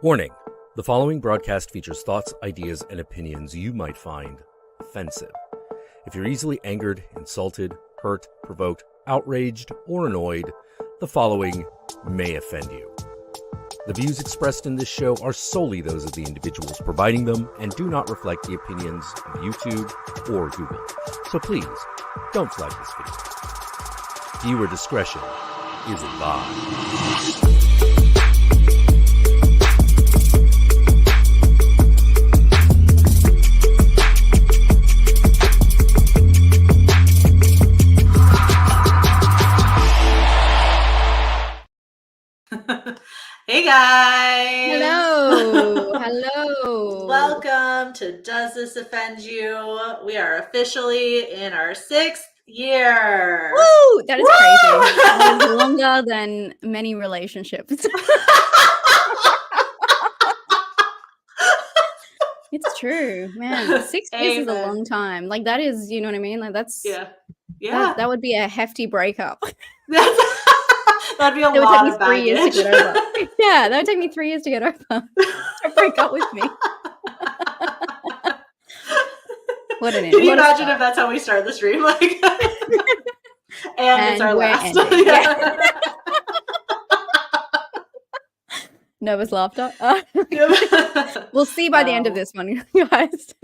Warning: the following broadcast features thoughts, ideas, and opinions you might find offensive. If you're easily angered, insulted, hurt, provoked, outraged, or annoyed, the following may offend you. The views expressed in this show are solely those of the individuals providing them and do not reflect the opinions of YouTube or Google. So please, don't flag this video. Viewer discretion is advised. Hey guys! Hello. Welcome to Does This Offend You? We are officially in our 6th year. Woo! That is crazy. That is longer than many relationships. It's true, man. 6 years is a long time. Like that is, you know what I mean? Like that's yeah. That would be a hefty breakup. That'd be a lot of 3 years to get over. Yeah, that would take me 3 years to get over. To break up with me. What an Can you imagine if that's how we start the stream? Like, and it's our last. Yeah. Nervous laughter. We'll see by the end of this one, guys.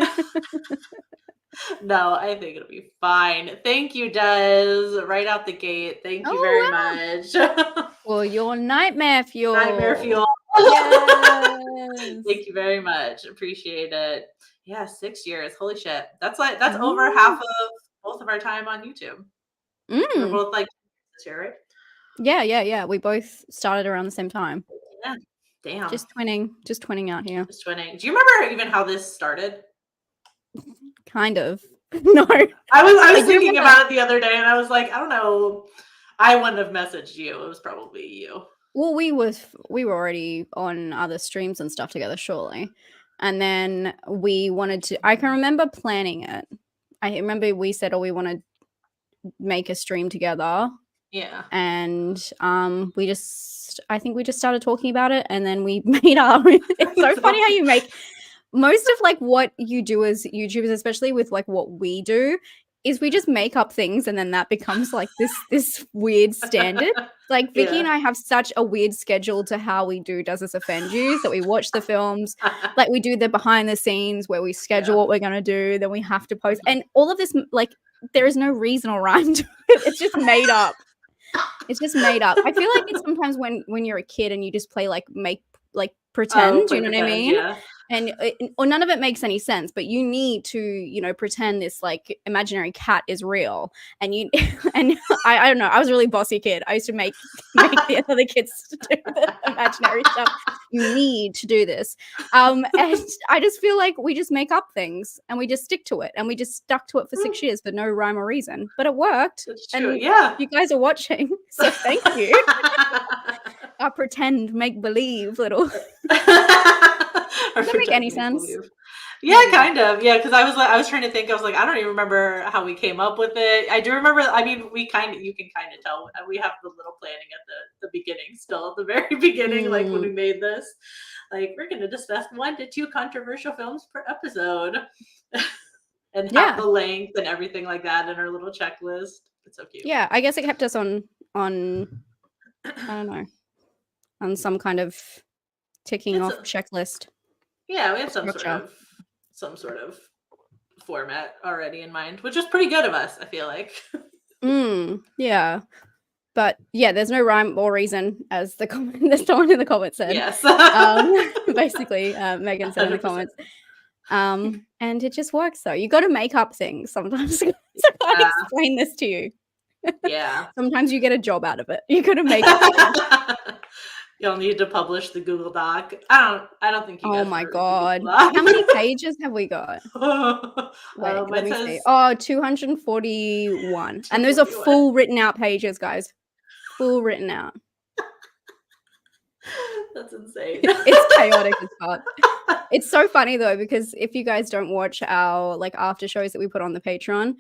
No, I think it'll be fine. Thank you, Des. Right out the gate. Thank you very much. For your nightmare fuel. Nightmare fuel. Yes. Thank you very much. Appreciate it. Yeah, 6 years. Holy shit. That's over half of both of our time on YouTube. We're both like this year, right? Yeah. We both started around the same time. Yeah. Damn. Just twinning out here. Just twinning. Do you remember even how this started? Kind of. No. I was thinking about it the other day and I was like, I don't know. I wouldn't have messaged you. It was probably you. Well, we were already on other streams and stuff together, surely. And then we wanted to, I can remember planning it. I remember we said, we want to make a stream together. Yeah. And I think we just started talking about it and then we made up. It's so funny how you make most of like what you do as YouTubers, especially with like what we do, is we just make up things and then that becomes like this weird standard. Like Vicky and I have such a weird schedule to how we do Does This Offend You? So we watch the films, like we do the behind the scenes where we schedule what we're going to do, then we have to post. And all of this, like there is no reason or rhyme to it. It's just made up. It's just made up. I feel like it's sometimes when you're a kid and you just play pretend, you know what I mean? Yeah. And or none of it makes any sense, but you need to, pretend this like imaginary cat is real. And I don't know, I was a really bossy kid. I used to make the other kids do the imaginary stuff. You need to do this. And I just feel like we just make up things and we just stick to it. And we just stuck to it for 6 years for no rhyme or reason. But it worked. That's true. And yeah. You guys are watching. So thank you. Our pretend make believe little. Does that make any sense? Yeah, kind of. Yeah, because I was trying to think. I was like, I don't even remember how we came up with it. I do remember. I mean, you can kind of tell. We have the little planning at the beginning, still at the very beginning, like when we made this. Like we're going to discuss 1 to 2 controversial films per episode, and have the length and everything like that in our little checklist. It's so cute. Yeah, I guess it kept us on I don't know, on some kind of ticking off checklist. Yeah, we have some sort of format already in mind, which is pretty good of us, I feel like. Yeah. But yeah, there's no rhyme or reason, as someone in the comments said. Yes. Basically, Megan said 100%. In the comments. And it just works though. You got to make up things sometimes. So I can't explain this to you. Yeah. Sometimes you get a job out of it. You got to make up things. You'll need to publish the Google Doc. I don't think you guys. Oh my god! How many pages have we got? Wait, let me see. 241. And those are full written out pages, guys. Full written out. That's insane. It's chaotic as fuck. It's so funny though, because if you guys don't watch our like after shows that we put on the Patreon,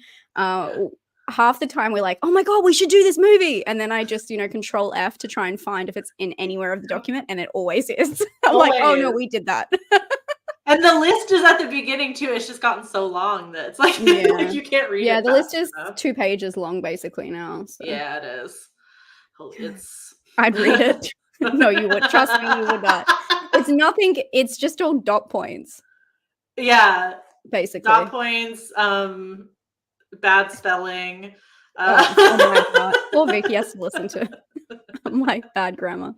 half the time we're like, oh my God, we should do this movie. And then I just, control F to try and find if it's in anywhere of the document. And it always is. I'm like, oh no, Always. we did that. And the list is at the beginning too. It's just gotten so long that it's like, Yeah. like you can't read it. Yeah, the list fast is enough. 2 pages long basically now. So. Yeah, it is. It's I'd read it. No, you would. Trust me, you would not. It's nothing. It's just all dot points. Yeah. Basically. Dot points, bad spelling. Oh my God. Poor Vicky has to listen to my bad grammar.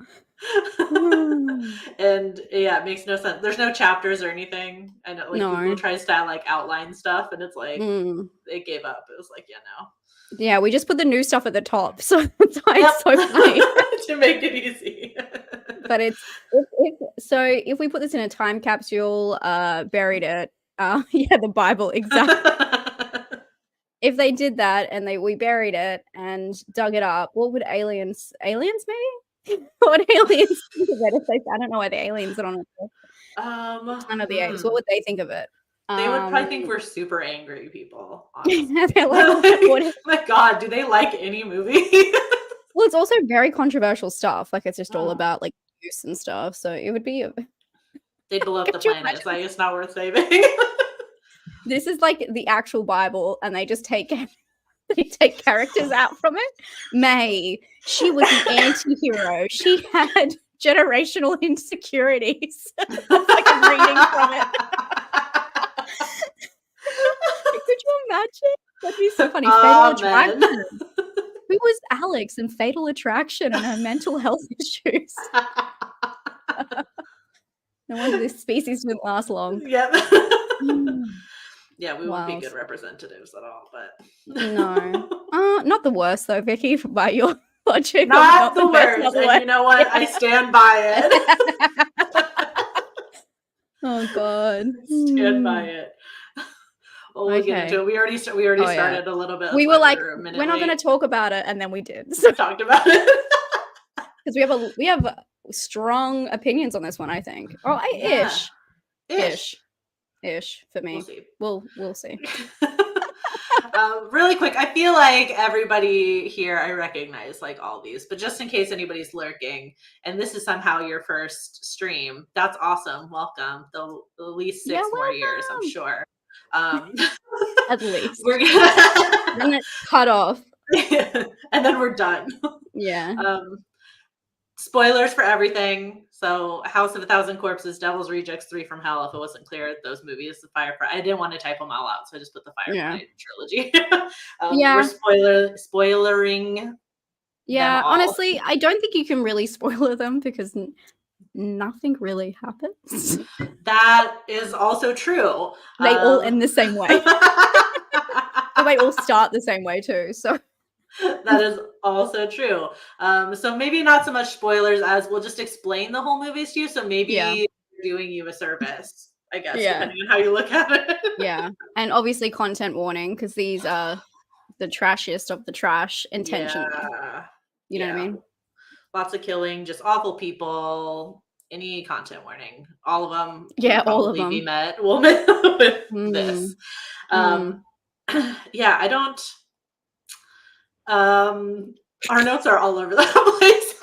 And yeah, it makes no sense. There's no chapters or anything. And like No. Google tries to like outline stuff and it's like they gave up. It was like, yeah, no. Yeah, we just put the new stuff at the top. So that's why it's so funny. To make it easy. But if we put this in a time capsule, buried it, the Bible, exactly. If they did that and we buried it and dug it up, what would aliens maybe? What aliens think of it? I don't know why the aliens are on it. None of the apes. What would they think of it? They would probably think we're super angry people. Honestly. They're like, my God, do they like any movie? Well, it's also very controversial stuff. Like it's just all about like use and stuff. So it would be. They'd blow up the planet. It's like it's not worth saving. This is like the actual Bible, and they just take characters out from it. May, she was an anti-hero. She had generational insecurities. That's like I'm reading from it. Could you imagine? That'd be so funny. Fatal Attraction. Who was Alex in Fatal Attraction and her mental health issues? No wonder this species didn't last long. Yep. Yeah, we wouldn't be good representatives at all, but no. Not the worst though, Vicky, by your logic. Not the worst. And you know what? I stand by it. Oh God. Stand by it. Well, we'll get into it. We already started a little bit. We were like, we're not going to talk about it, and then we did. So talked about it because we have strong opinions on this one. I think. Oh, ish for me. We'll see. Really quick, I feel like everybody here, I recognize like all these, but just in case anybody's lurking and this is somehow your first stream, that's awesome. Welcome. At least 6 more years, I'm sure. At least we're gonna then it's cut off. And then we're done. Yeah. Spoilers for everything. So House of a Thousand Corpses, Devil's Rejects, 3 from Hell. If it wasn't clear, those movies, the Firefly. I didn't want to type them all out, so I just put the Firefly trilogy. We're spoilering. Yeah, honestly, I don't think you can really spoiler them because nothing really happens. That is also true. They all end the same way. They all start the same way too. So that is also true. So maybe not so much spoilers as we'll just explain the whole movies to you. So maybe we're doing you a service, I guess, depending on how you look at it. Yeah. And obviously content warning because these are the trashiest of the trash intentionally. You know what I mean? Lots of killing, just awful people. Any content warning. All of them. Yeah, all of them. Be met with this. Yeah, I don't. Our notes are all over the place.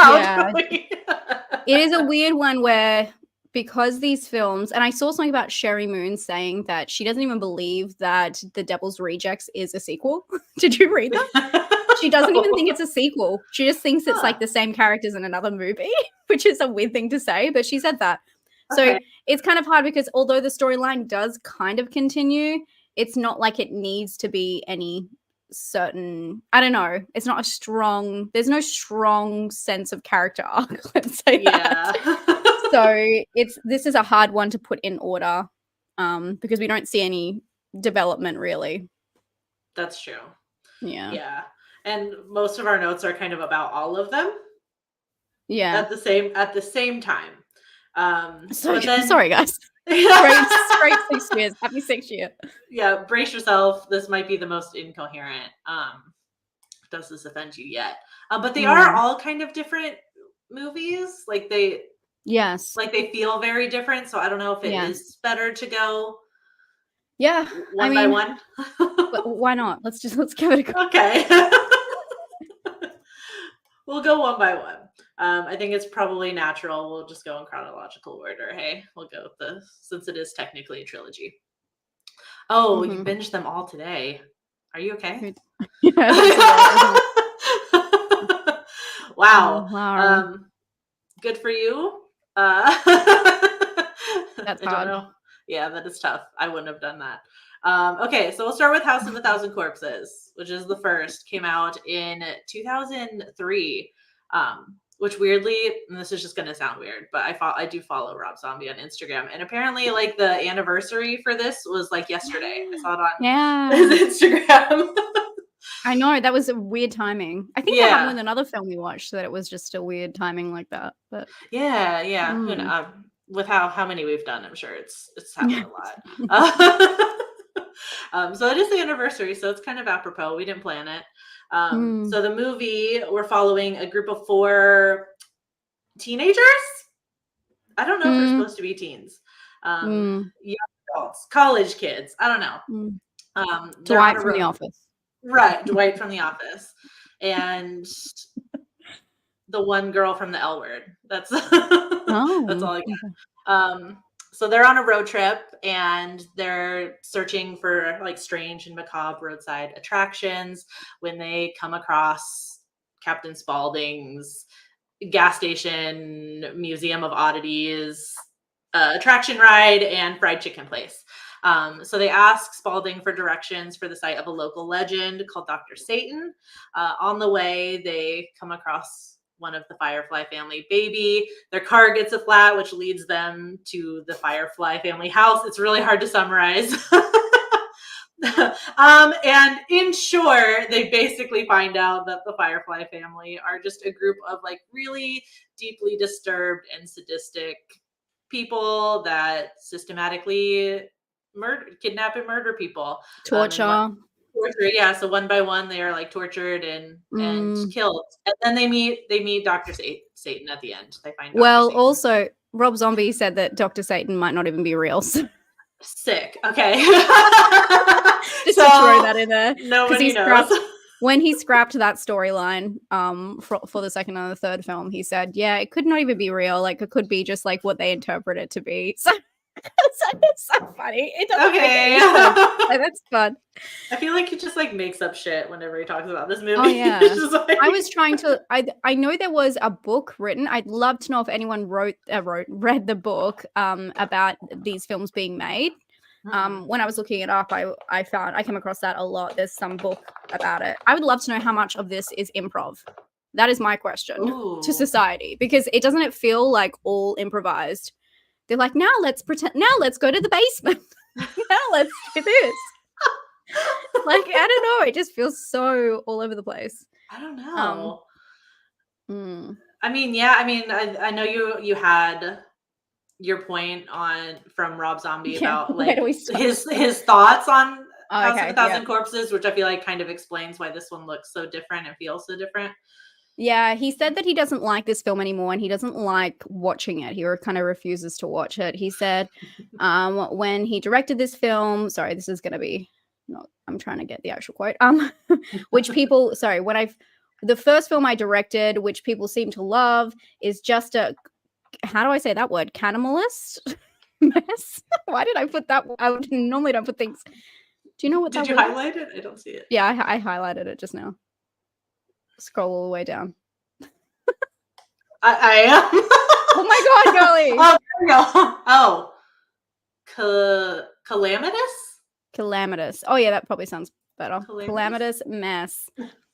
It is a weird one where because these films, and I saw something about Sherry Moon saying that she doesn't even believe that The Devil's Rejects is a sequel. Did you read that? She doesn't even think it's a sequel. She just thinks it's like the same characters in another movie, which is a weird thing to say, but she said that. So it's kind of hard because although the storyline does kind of continue, it's not like it needs to be any certain, I don't know, it's not a strong, there's no strong sense of character arc, let's say that. So this is a hard one to put in order because we don't see any development really. That's true. Yeah. And most of our notes are kind of about all of them. Yeah. At the same time. Sorry guys. Great 6 years. Happy 6 year. Yeah, brace yourself. This might be the most incoherent. Does this offend you yet? But they are all kind of different movies. Like they feel very different. So I don't know if it is better to go Yeah, I One by mean, one. but why not? Let's give it a go. Okay. We'll go one by one. I think it's probably natural. We'll just go in chronological order. Hey, we'll go with since it is technically a trilogy. Oh, you Mhm. binged them all today. Are you okay? Yeah, that's a lot, isn't it? Wow. Wow. Good for you. That's I don't hard. know. Yeah, that is tough. I wouldn't have done that. Okay, so we'll start with House of a Thousand Corpses, which is the first. Came out in 2003. Which weirdly, and this is just gonna sound weird, but I do follow Rob Zombie on Instagram, and apparently, like the anniversary for this was like yesterday. I saw it on Yeah. his Instagram. I know, that was a weird timing. I think that happened with Yeah, another film we watched, that it was just a weird timing like that, but yeah. mm. With how many we've done, I'm sure it's happened Yeah. a lot. So it is the anniversary, so it's kind of apropos. We didn't plan it. Mm. So the movie, we're following a group of 4 teenagers. I don't know if they're Mm. supposed to be teens. Mm. Young adults, college kids. I don't know. Mm. They're on Dwight a from The road. Office. Right, Dwight from The Office. And the one girl from the L Word. That's that's Oh, all I got. okay. So they're on a road trip and they're searching for like strange and macabre roadside attractions when they come across Captain Spaulding's gas station museum of oddities attraction ride and fried chicken place. So they ask Spaulding for directions for the site of a local legend called Dr. Satan. On the way, they come across one of the Firefly family baby. Their car gets a flat, which leads them to the Firefly family house. It's really hard to summarize. And in short, they basically find out that the Firefly family are just a group of like really deeply disturbed and sadistic people that systematically kidnap and murder people. Torture. Torture, yeah. So one by one, they are like tortured and Mm. killed, and then they meet Doctor Satan at the end. They find Doctor Well, Satan. also, Rob Zombie said that Dr. Satan might not even be real. So Sick. Okay. just So to throw that in there, because nobody he knows. scrapped when he scrapped that storyline for the second and the third film. He said, "Yeah, it could not even be real. Like it could be just like what they interpret it to be." So it's so funny. It doesn't make Okay. any sense. Like, that's fun. I feel like he just like makes up shit whenever he talks about this movie. Oh yeah. It's just like... I was trying to. I know there was a book written. I'd love to know if anyone read the book about these films being made. When I was looking it up, I came across that a lot. There's some book about it. I would love to know how much of this is improv. That is my question to society, because it doesn't feel like all improvised. They're like, now let's pretend. Now let's go to the basement. Now let's do this. Like, I don't know. It just feels so all over the place. I don't know. Mm. I mean, yeah. I mean, I know you had your point from Rob Zombie about like his thoughts on House of a Thousand Corpses, which I feel like kind of explains why this one looks so different and feels so different. Yeah, he said that he doesn't like this film anymore and he doesn't like watching it. He kind of refuses to watch it. He said when he directed this film, sorry, this is going to be not, I'm trying to get the actual quote. Which people, sorry, the first film I directed, which people seem to love, is just a, how do I say that word? Canimalist mess. Why did I put that? I normally don't put things. Do you know what did you highlight it? I don't see it. Yeah, I highlighted it just now. Scroll all the way down. I am. Oh my god, Golly. Oh, there we go. Oh. Calamitous? Oh yeah, that probably sounds better. Calamitous mess.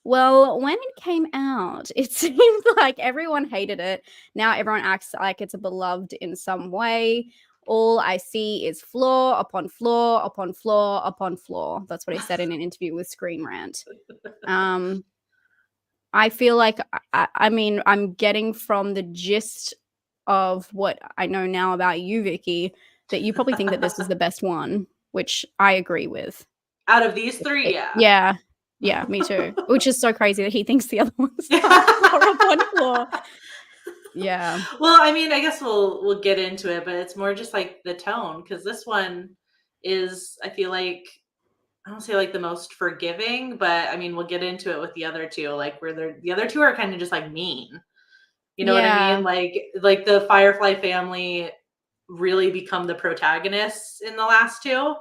Well, when it came out, it seemed like everyone hated it. Now everyone acts like it's a beloved in some way. All I see is flaw upon flaw upon flaw upon flaw. That's what he said in an interview with Screen Rant. I feel like, I mean, I'm getting from the gist of what I know now about you, Vicky, that you probably think that this is the best one, which I agree with. Out of these 3, yeah. Yeah. Yeah, me too. Which is so crazy that he thinks the other ones are upon flaw. Yeah. Well, I mean, I guess we'll get into it, but it's more just like the tone, because this one is, I feel like, I don't say like the most forgiving, but I mean, we'll get into it with the other two, like where the other two are kind of just like mean. You know what I Yeah. mean? Like the Firefly family really become the protagonists in the last two.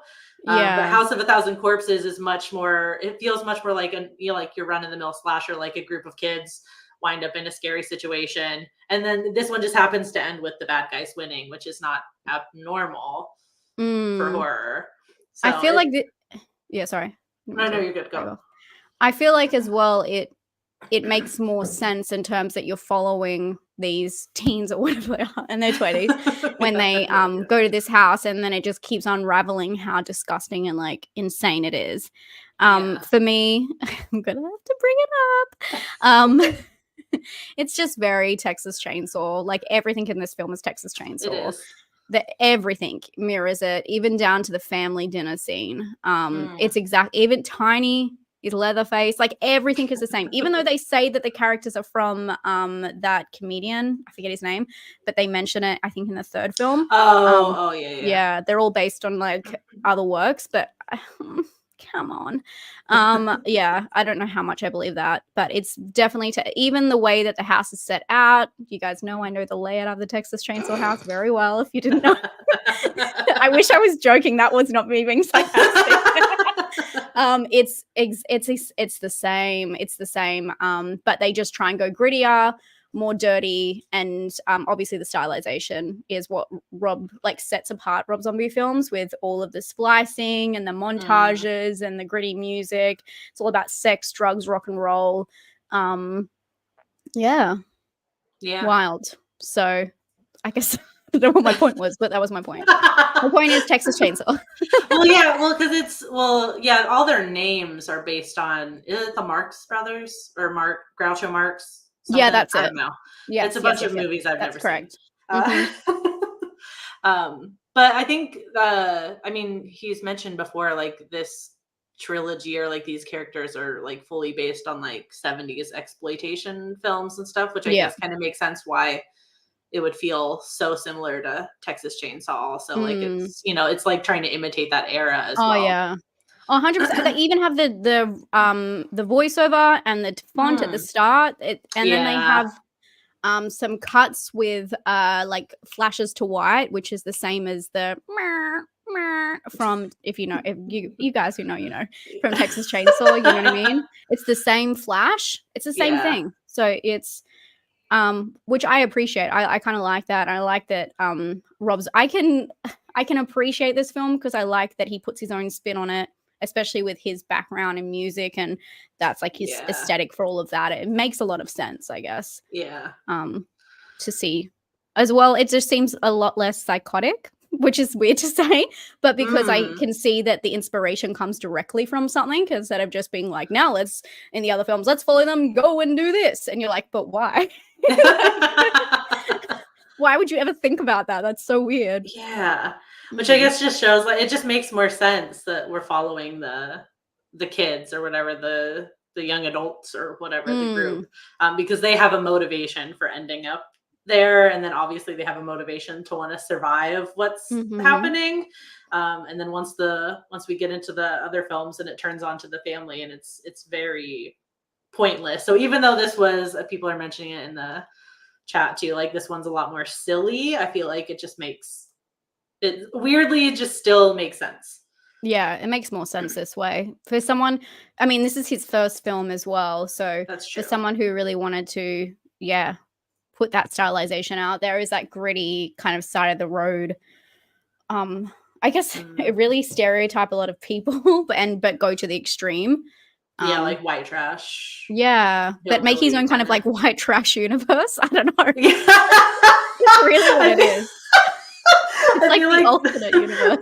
But Yeah. House of a Thousand Corpses is much more. It feels much more like like your run of the mill slasher, like a group of kids wind up in a scary situation, and then this one just happens to end with the bad guys winning, which is not abnormal for Mm. horror. I So feel like yeah, sorry. Didn't mean no, to you're good. cut you Go. off. I feel like as well it makes more sense in terms that you're following these teens or whatever they are in their 20s when Yeah, they yeah. go to this house, and then it just keeps unraveling how disgusting and like insane it is. Yeah. For me, I'm gonna have to bring it up. Um it's just very Texas Chainsaw. Like everything in this film is Texas It Chainsaw. is. That everything mirrors it, even down to the family dinner scene. Mm. It's exact, even Tiny is Leatherface, like everything is the same. Even though they say that the characters are from that comedian, I forget his name, but they mention it, I think, in the third film. Oh, yeah, yeah. Yeah, they're all based on like other works, but come on. Yeah, I don't know how much I believe that, but it's definitely even the way that the house is set out. You guys know I know the layout of the Texas Chainsaw house very well. If you didn't know, I wish I was joking. That was not me being sarcastic. It's the same. It's the same. But they just try and go grittier, more dirty, and obviously the stylization is what Rob like sets apart Rob Zombie films, with all of the splicing and the montages and the gritty music. It's all about sex, drugs, rock and roll. Yeah, Yeah. wild. So I guess I don't know what my point was, but that was my point. My point is Texas Chainsaw. Yeah, all their names are based on, is it the Marx Brothers or Groucho Marx? Yeah, Something, that's I it. don't know. It's Yes, a yes, bunch yes, of yes. movies I've That's never seen. correct. Mhm. But I think, I mean, he's mentioned before, like this trilogy or like these characters are like fully based on like 70s exploitation films and stuff, which I Yeah. guess kind of makes sense why it would feel so similar to Texas Chainsaw also. Like Mm. it's like trying to imitate that era as Oh, well. yeah. 100%. They even have the voiceover and the font at the start, and then they Yeah. have some cuts with like flashes to white, which is the same as the from, if you guys who know, from Texas Chainsaw, you know what I mean? It's the same flash. It's the same Yeah. thing. So it's which I appreciate. I kind of like that. I like that Rob's I can appreciate this film because I like that he puts his own spin on it, especially with his background in music, and that's like his Yeah. aesthetic for all of that. It makes a lot of sense, I guess. Yeah. To see as well. It just seems a lot less psychotic, which is weird to say, but because I can see that the inspiration comes directly from something instead of just being like, now let's, in the other films, let's follow them, go and do this. And you're like, but why? Why would you ever think about that? That's so weird. Yeah. Which I guess just shows, like, it just makes more sense that we're following the kids or whatever, the young adults or whatever the group, because they have a motivation for ending up there, and then obviously they have a motivation to want to survive what's happening. And then once we get into the other films and it turns on to the family, and it's very pointless. So even though this was, people are mentioning it in the chat too, like this one's a lot more silly, I feel like it just makes it weirdly, it just still makes sense. Yeah, it makes more sense this way. For someone, I mean, this is his first film as well. So That's true. for someone who really wanted to, put that stylization out, there is that gritty kind of side of the road. I guess it really stereotype a lot of people, but go to the extreme. Yeah, like white trash. Yeah, but make his own kind of like white trash universe. I don't know. Yeah. It's really what it is. It's like the alternate universe.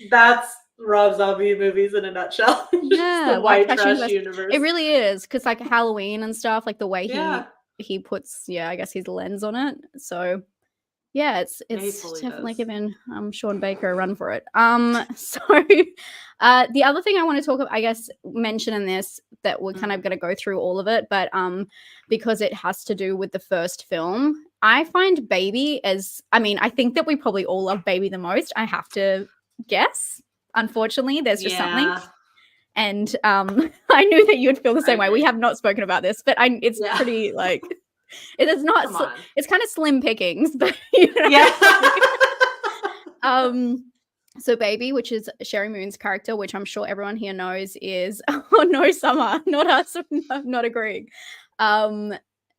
That's Rob Zombie movies in a nutshell. Yeah, the white trash universe. It really is, because like Halloween and stuff, like the way Yeah. he puts, I guess his lens on it. So yeah, it's totally definitely does. giving Sean Baker a run for it. So the other thing I want to talk about, I guess, mention in this, that we're kind of going to go through all of it, but because it has to do with the first film, I find Baby as, I mean, I think that we probably all love Baby the most. I have to guess. Unfortunately, there's just something. Yeah. And I knew that you would feel the same way. We agree. have not spoken about this, but it's Yeah. pretty like it is not. Come on. It's kind of slim pickings, but you know. Yeah. So Baby, which is Sherry Moon's character, which I'm sure everyone here knows is no, Summer, not us, not agreeing.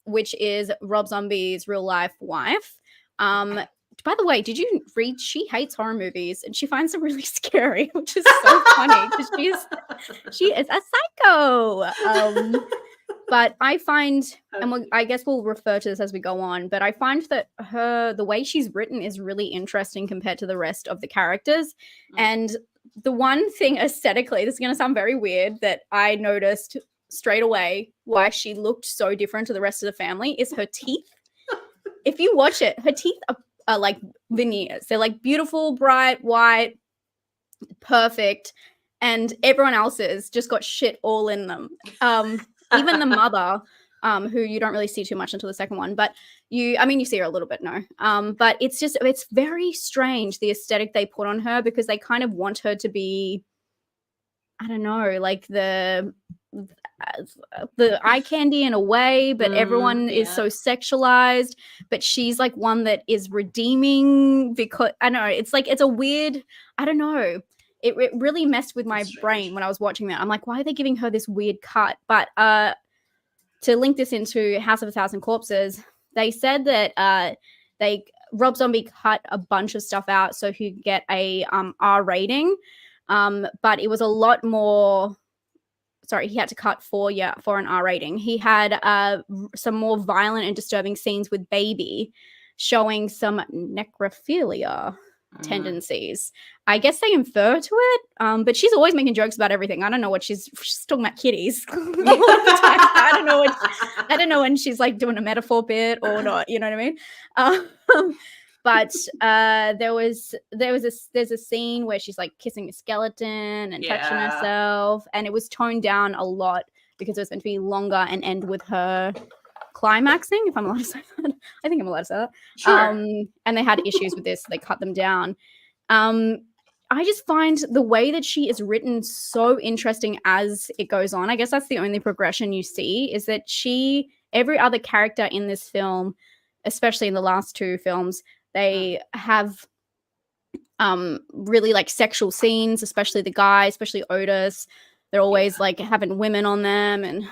Which is Rob Zombie's real life wife. By the way, did you read? She hates horror movies and she finds them really scary, which is so funny because she is a psycho. But I find, and I guess we'll refer to this as we go on, but I find that the way she's written is really interesting compared to the rest of the characters. And the one thing aesthetically, this is going to sound very weird, that I noticed straight away why she looked so different to the rest of the family is her teeth. If you watch it, her teeth are like veneers. They're like beautiful, bright, white, perfect. And everyone else's just got shit all in them. Even the mother, who you don't really see too much until the second one, but you see her a little bit, no. But it's very strange, the aesthetic they put on her, because they kind of want her to be, I don't know, like the eye candy in a way, but everyone is so sexualized, but she's like one that is redeeming, because I know it's like, it's a weird, I don't know. It really messed with my brain when I was watching that. I'm like, why are they giving her this weird cut? But to link this into House of a Thousand Corpses, they said that Rob Zombie cut a bunch of stuff out so he could get a R rating, but it was a lot more. Sorry, he had to cut for an R rating. He had some more violent and disturbing scenes with Baby, showing some necrophilia tendencies. I guess they infer to it, but she's always making jokes about everything. I don't know what she's talking about kitties all the time. I don't know when she's like doing a metaphor bit or not. You know what I mean? But there's a scene where she's like kissing a skeleton and touching herself, and it was toned down a lot because it was meant to be longer and end with her climaxing, if I'm allowed to say that. I think I'm allowed to say that. Sure. And they had issues with this, so they cut them down. I just find the way that she is written so interesting as it goes on. I guess that's the only progression you see, is that every other character in this film, especially in the last two films, they have really like sexual scenes, especially the guy, especially Otis. They're always like having women on them, and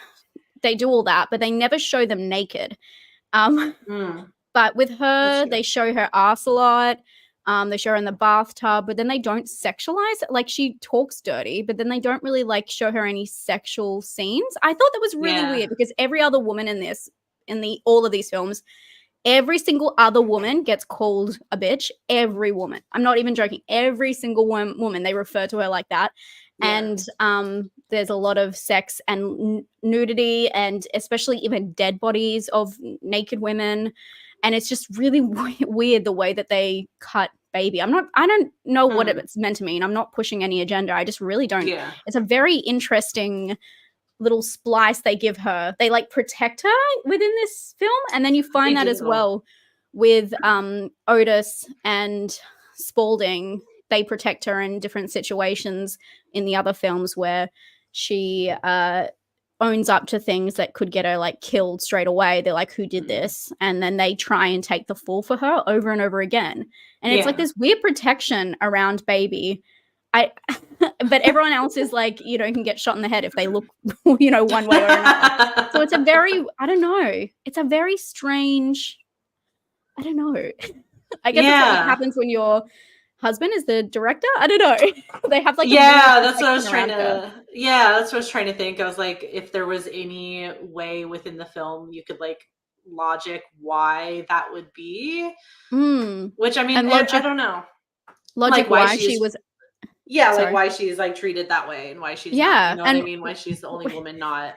they do all that, but they never show them naked. But with her, they show her ass a lot. They show her in the bathtub, but then they don't sexualize it. Like, she talks dirty, but then they don't really like show her any sexual scenes. I thought that was really weird, because every other woman all of these films, every single other woman gets called a bitch. Every woman. I'm not even joking. Every single woman, they refer to her like that. Yeah. And there's a lot of sex and nudity, and especially even dead bodies of naked women. And it's just really weird the way that they cut Baby. I don't know what it's meant to mean. I'm not pushing any agenda. I just really don't. Yeah. It's a very interesting little splice they give her. They like protect her within this film, and then you find that as well with Otis and Spaulding. They protect her in different situations in the other films where she owns up to things that could get her like killed straight away. They're like, who did this? And then they try and take the fall for her over and over again. And it's like this weird protection around Baby. But everyone else is like, can get shot in the head if they look, one way or another. So it's a very, I don't know. It's a very strange, I don't know. I guess that's what happens when your husband is the director. I don't know. They have like that's what I was trying to. Yeah, that's what I was trying to think. I was like, if there was any way within the film you could like logic why that would be. Which I mean, I don't know. Logic like why she was. Yeah, like why she's like treated that way, and why she's not, what I mean? Why she's the only woman not.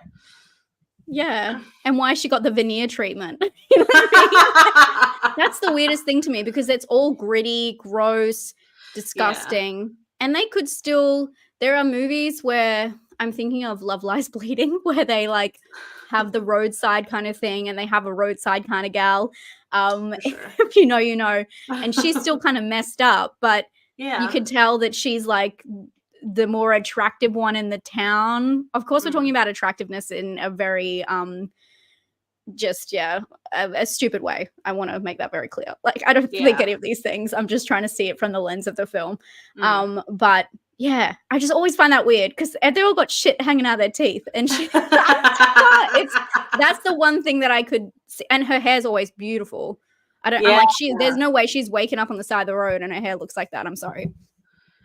Yeah, and why she got the veneer treatment. You know what I mean? That's the weirdest thing to me, because it's all gritty, gross, disgusting, and they could still. There are movies where I'm thinking of Love Lies Bleeding, where they like have the roadside kind of thing, and they have a roadside kind of gal. Sure. If you know, and she's still kind of messed up, but you could tell that she's like the more attractive one in the town. Of course, we're talking about attractiveness in a very a stupid way. I want to make that very clear. Like, I don't think any of these things. I'm just trying to see it from the lens of the film. But yeah, I just always find that weird because they all got shit hanging out of their teeth, and that's the one thing that I could see. And her hair's always beautiful. I'm like, there's no way she's waking up on the side of the road and her hair looks like that. I'm sorry.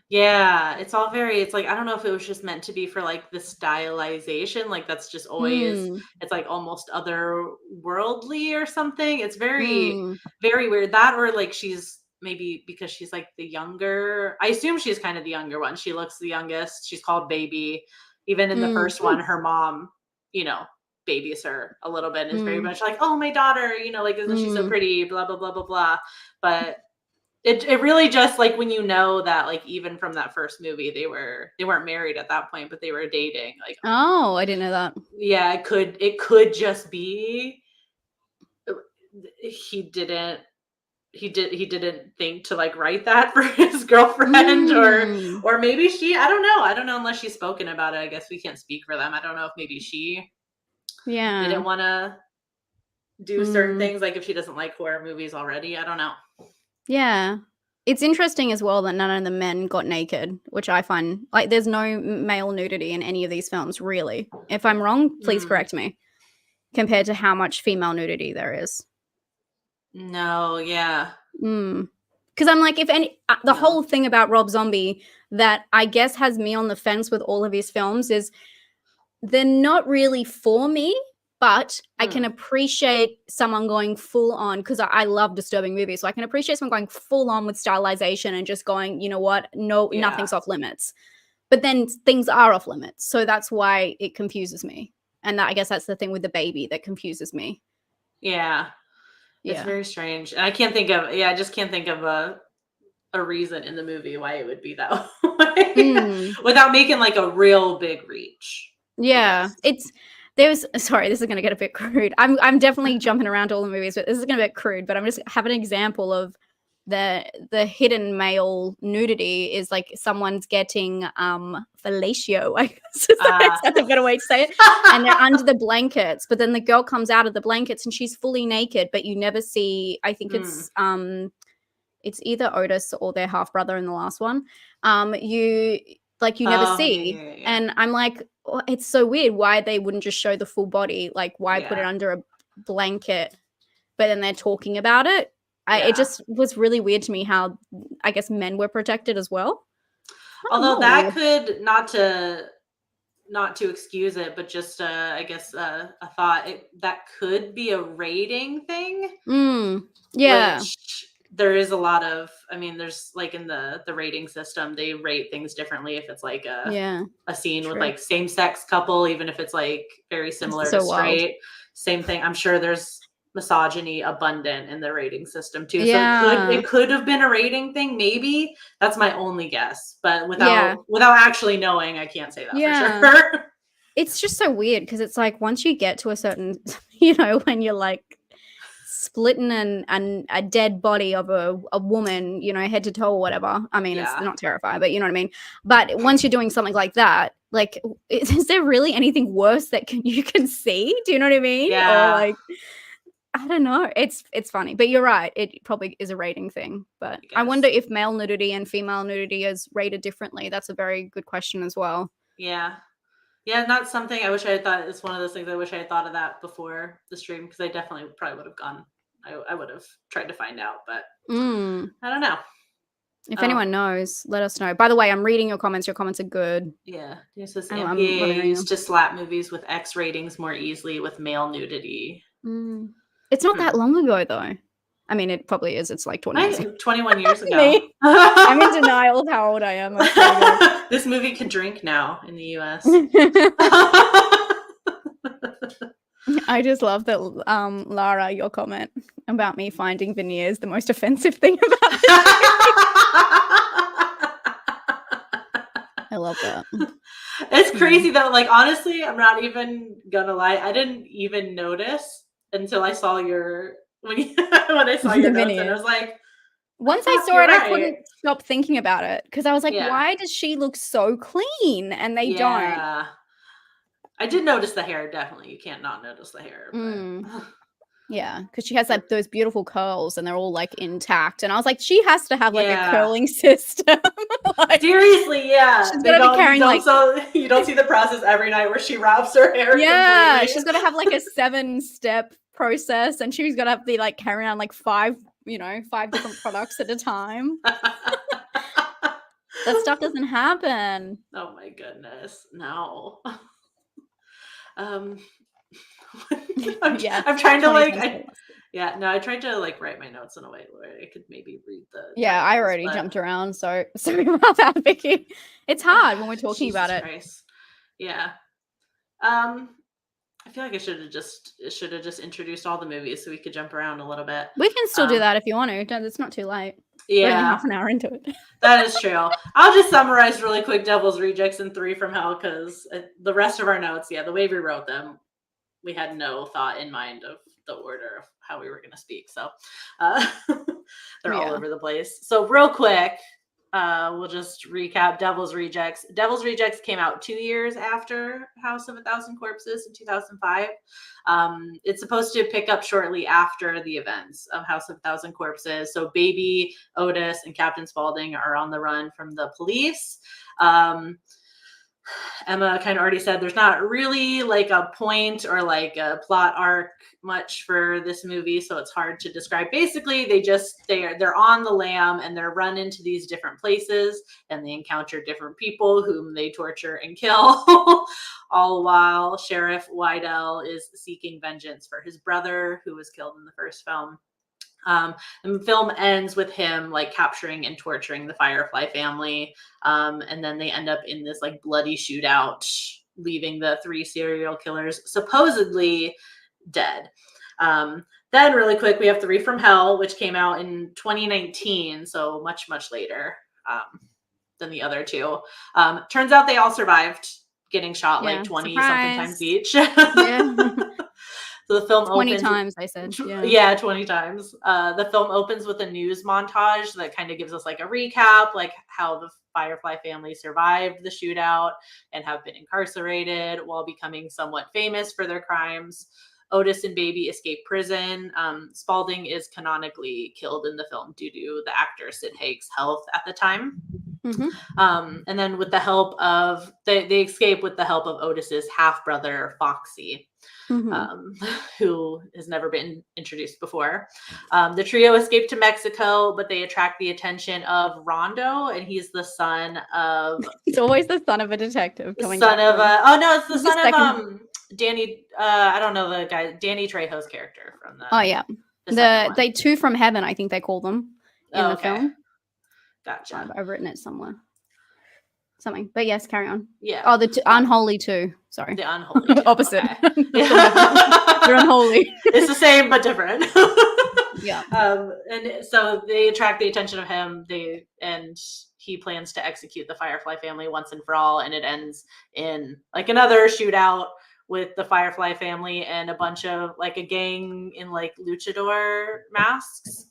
Yeah, it's all very, it's like, I don't know if it was just meant to be for like the stylization. Like that's just always, it's like almost otherworldly or something. It's very, very weird. That, or like she's maybe because she's like the younger, I assume she's kind of the younger one. She looks the youngest. She's called Baby. Even in the first one, her mom, you know, babies her a little bit and is very much like, oh, my daughter, you know, like, isn't she so pretty, blah, blah, blah, blah, blah. But it really just like when you know that like even from that first movie they weren't married at that point, but they were dating. Like, oh, I didn't know that. Yeah, it could just be he didn't think to like write that for his girlfriend or maybe I don't know unless she's spoken about it. I guess we can't speak for them. I don't know if maybe she didn't want to do certain things, like if she doesn't like horror movies already. I don't know. Yeah. It's interesting as well that none of the men got naked, which I find, like, there's no male nudity in any of these films, really. If I'm wrong, please correct me, compared to how much female nudity there is. No, yeah. Because I'm like, if any, the whole thing about Rob Zombie that I guess has me on the fence with all of his films is they're not really for me. But I can appreciate someone going full on, because I love disturbing movies. So I can appreciate someone going full on with stylization and just going, you know what? No, nothing's off limits. But then things are off limits. So that's why it confuses me. And I guess that's the thing with the baby that confuses me. Yeah. It's very strange. And I just can't think of a reason in the movie why it would be that way without making like a real big reach. Yeah. Sorry, this is going to get a bit crude. I'm definitely jumping around to all the movies, but this is going to be a bit crude. But I'm just having an example of the hidden male nudity is like someone's getting fellatio, I guess that's a better way to say it. And they're under the blankets, but then the girl comes out of the blankets and she's fully naked, but you never see. I think it's either Otis or their half brother in the last one. You never see, and I'm like, oh, it's so weird why they wouldn't just show the full body. Like, why put it under a blanket? But then they're talking about it. It just was really weird to me how I guess men were protected as well. Although that could not to excuse it, but just I guess a thought that could be a rating thing. Yeah. Which there is a lot of, I mean, there's like in the rating system, they rate things differently if it's like a scene with like same-sex couple, even if it's like very similar to straight. Wild. Same thing. I'm sure there's misogyny abundant in the rating system too. So it could have been a rating thing, maybe. That's my only guess. But without actually knowing, I can't say that for sure. It's just so weird because it's like once you get to a certain, you know, when you're like splitting a dead body of a woman, you know, head to toe or whatever. I mean, it's not terrifying, but you know what I mean? But once you're doing something like that, like, is there really anything worse that you can see? Do you know what I mean? Yeah. Or like, I don't know. It's funny, but you're right. It probably is a rating thing. But I wonder if male nudity and female nudity is rated differently. That's a very good question as well. Yeah. Yeah, not something I wish I had thought. It's one of those things I wish I had thought of that before the stream, because I definitely probably would have gone. I would have tried to find out, but I don't know. If anyone knows, let us know. By the way, I'm reading your comments. Your comments are good. Yeah. It says MPA used to slap movies with X ratings more easily with male nudity. It's not that long ago, though. I mean, it probably is. It's like 21 years ago. I'm in denial of how old I am. This movie can drink now in the US. I just love that, Lara, your comment about me finding veneers the most offensive thing about this. I love that. It's crazy though. Like, honestly, I'm not even gonna lie. I didn't even notice until I saw when I saw your notes, and I was like, Once I Fuck, saw you're it, I right. couldn't stop thinking about it because I was like, Yeah. why does she look so clean? And they don't. Yeah. I did notice the hair, definitely. You can't not notice the hair. But Yeah, because she has like those beautiful curls and they're all like intact. And I was like, she has to have like a Yeah. curling system. Like, seriously, yeah. she's They gotta be don't, carrying, like- you don't see the process every night where she wraps her hair yeah, completely. she's got to have like a 7-step process, and she's got to be like carrying around like 5 different products at a time. That stuff doesn't happen. Oh my goodness. No. I'm Yeah, trying to 20 like times more. I tried to like write my notes in a way where I could maybe read the Yeah, I titles, already but jumped around, so sorry about that, Vicky. It's hard when we're talking Jesus about it. Christ. Yeah. I feel like I should have just introduced all the movies so we could jump around a little bit. We can still do that if you want to. It's not too late. We're only Yeah, half an hour into it. that is true. I'll just summarize really quick Devil's Rejects and 3 from Hell because the rest of our notes, the way we wrote them, we had no thought in mind of the order of how we were going to speak. So they're all over the place. So real quick, we'll just recap Devil's Rejects. Devil's Rejects came out 2 years after House of a Thousand Corpses in 2005. It's supposed to pick up shortly after the events of House of a Thousand Corpses. So Baby, Otis, and Captain Spaulding are on the run from the police. Emma kind of already said there's not really like a point or like a plot arc much for this movie, so it's hard to describe. Basically, they're on the lam and they're run into these different places and they encounter different people whom they torture and kill, all while Sheriff Wydell is seeking vengeance for his brother who was killed in the first film. The film ends with him like capturing and torturing the Firefly family. And then they end up in this like bloody shootout, leaving the 3 serial killers supposedly dead. Then really quick, we have 3 from Hell, which came out in 2019. So much, much later than the other 2. Turns out they all survived getting shot like 20 something times each. Yeah. So the film 20 opens 20 times, I said. Yeah, 20 times. The film opens with a news montage that kind of gives us like a recap, like how the Firefly family survived the shootout and have been incarcerated while becoming somewhat famous for their crimes. Otis and Baby escape prison. Spaulding is canonically killed in the film due to the actor Sid Haig's health at the time. Mm-hmm. And then with the help of they escape with the help of Otis's half brother Foxy. Mm-hmm. Who has never been introduced before. The trio escape to Mexico, but they attract the attention of Rondo, and he's the son of. It's always the son of a detective. It's the son of Danny. I don't know the guy. Danny Trejo's character from the. Oh yeah, they 2 from Heaven. I think they call them in the film. Gotcha. I've written it somewhere. Something, but yes, carry on. Yeah. Oh, the Unholy 2. Sorry. The Unholy 2. Opposite. Okay. They're unholy. It's the same but different. Yeah. And so they attract the attention of him. And he plans to execute the Firefly family once and for all. And it ends in like another shootout with the Firefly family and a bunch of like a gang in like luchador masks.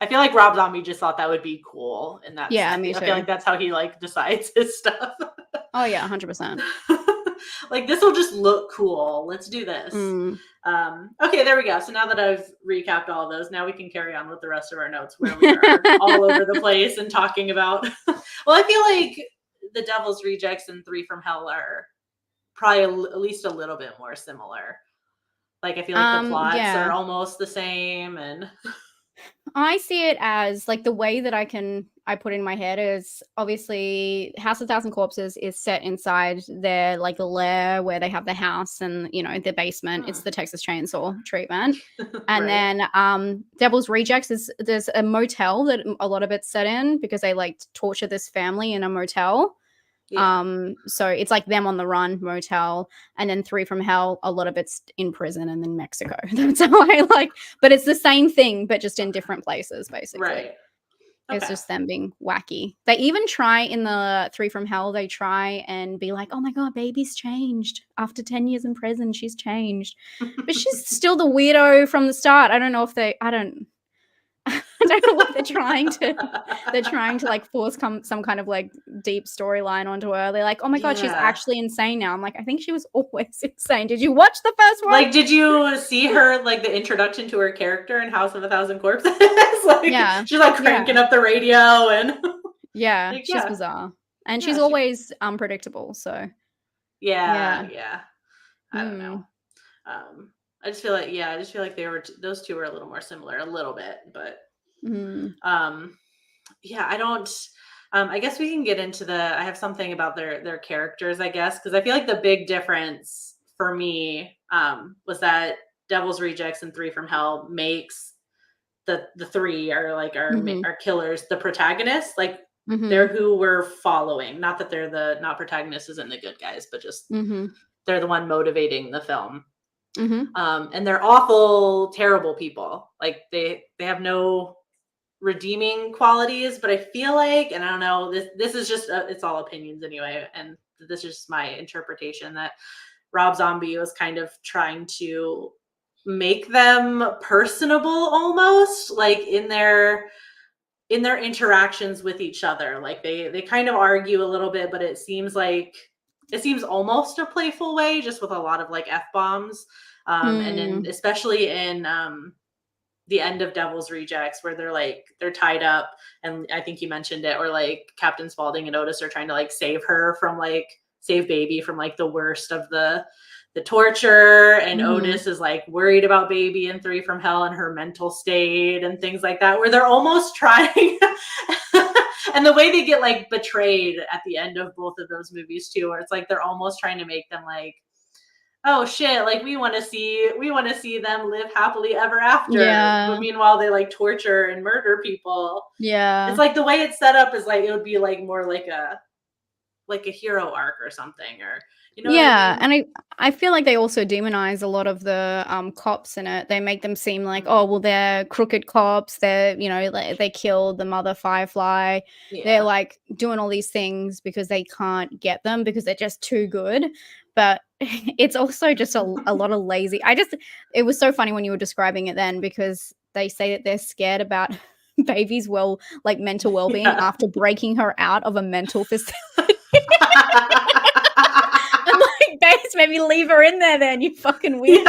I feel like Rob Zombie just thought that would be cool, and that's me too. I feel like that's how he like decides his stuff. Oh yeah, 100%. Like this will just look cool. Let's do this. Okay, there we go. So now that I've recapped all of those, now we can carry on with the rest of our notes where we are all over the place and talking about. Well, I feel like the Devil's Rejects and 3 from Hell are probably at least a little bit more similar. Like I feel like the plots are almost the same and. I see it as like the way that I put in my head is obviously House of Thousand Corpses is set inside their like lair where they have the house and the basement. It's the Texas Chainsaw treatment. And then Devil's Rejects there's a motel that a lot of it's set in because they like torture this family in a motel. Yeah. So it's like them on the run motel, and then 3 from Hell, a lot of it's in prison and then Mexico. That's how I but it's the same thing, but just in different places, basically. Right. Okay. It's just them being wacky. They even try in the 3 from Hell, they try and be like, oh my God, Baby's changed. After 10 years in prison, she's changed. But she's still the weirdo from the start. I don't know if I I don't know what they're trying to like force some kind of like deep storyline onto her. They're like, oh my god, she's Yeah. actually insane now. I'm like, I think she was always insane. Did you watch the first one? Like, did you see her, like, the introduction to her character in House of a Thousand Corpses? Like, Yeah. she's like cranking up the radio and Yeah, like, she's yeah. bizarre. And Yeah, she's she- always unpredictable, so yeah. yeah. I don't know. I just feel like those two were a little more similar, a little bit, but Mm. yeah, I don't. I guess we can get into I have something about their characters, I guess, because I feel like the big difference for me was that Devil's Rejects and Three from Hell makes the three are like our killers, the protagonists, like they're who we're following. Not that they're not protagonists isn't the good guys, but just they're the one motivating the film. And they're awful, terrible people. Like they have no redeeming qualities, but I feel like, and I don't know, this is just it's all opinions anyway, and this is just my interpretation, that Rob Zombie was kind of trying to make them personable, almost like in their interactions with each other. Like they kind of argue a little bit, but it seems almost a playful way, just with a lot of like F-bombs. And then especially in the end of Devil's Rejects, where they're tied up, and I think you mentioned it, or like Captain Spaulding and Otis are trying to like save Baby from like the worst of the torture, and Otis is like worried about Baby in Three from Hell and her mental state and things like that, where they're almost trying and the way they get like betrayed at the end of both of those movies too, where it's like they're almost trying to make them like, oh shit, like we want to see them live happily ever after. But meanwhile they like torture and murder people. It's like the way it's set up is like it would be like more like a hero arc or something, or you know what I mean? And I feel like they also demonize a lot of the cops in it. They make them seem like, oh well, they're crooked cops, they're, you know, they killed the mother Firefly. They're like doing all these things because they can't get them because they're just too good. But it's also just a lot of lazy. It was so funny when you were describing it then, because they say that they're scared about Baby's mental well-being after breaking her out of a mental facility. I'm like, babes, maybe leave her in there then, you fucking weird.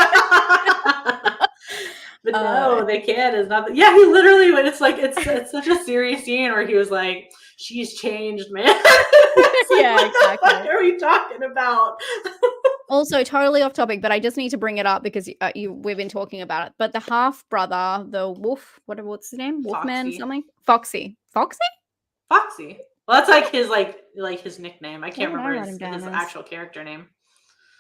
But no, they can't. It's not. He literally, when it's like it's such a serious scene where he was like, "She's changed, man." Like, exactly. What are we talking about? Also, totally off topic, but I just need to bring it up because we've been talking about it. But the half brother, the wolf, what's his name? Wolfman something? Foxy. Foxy? Foxy. Well, that's like his nickname. I can't remember his actual character name.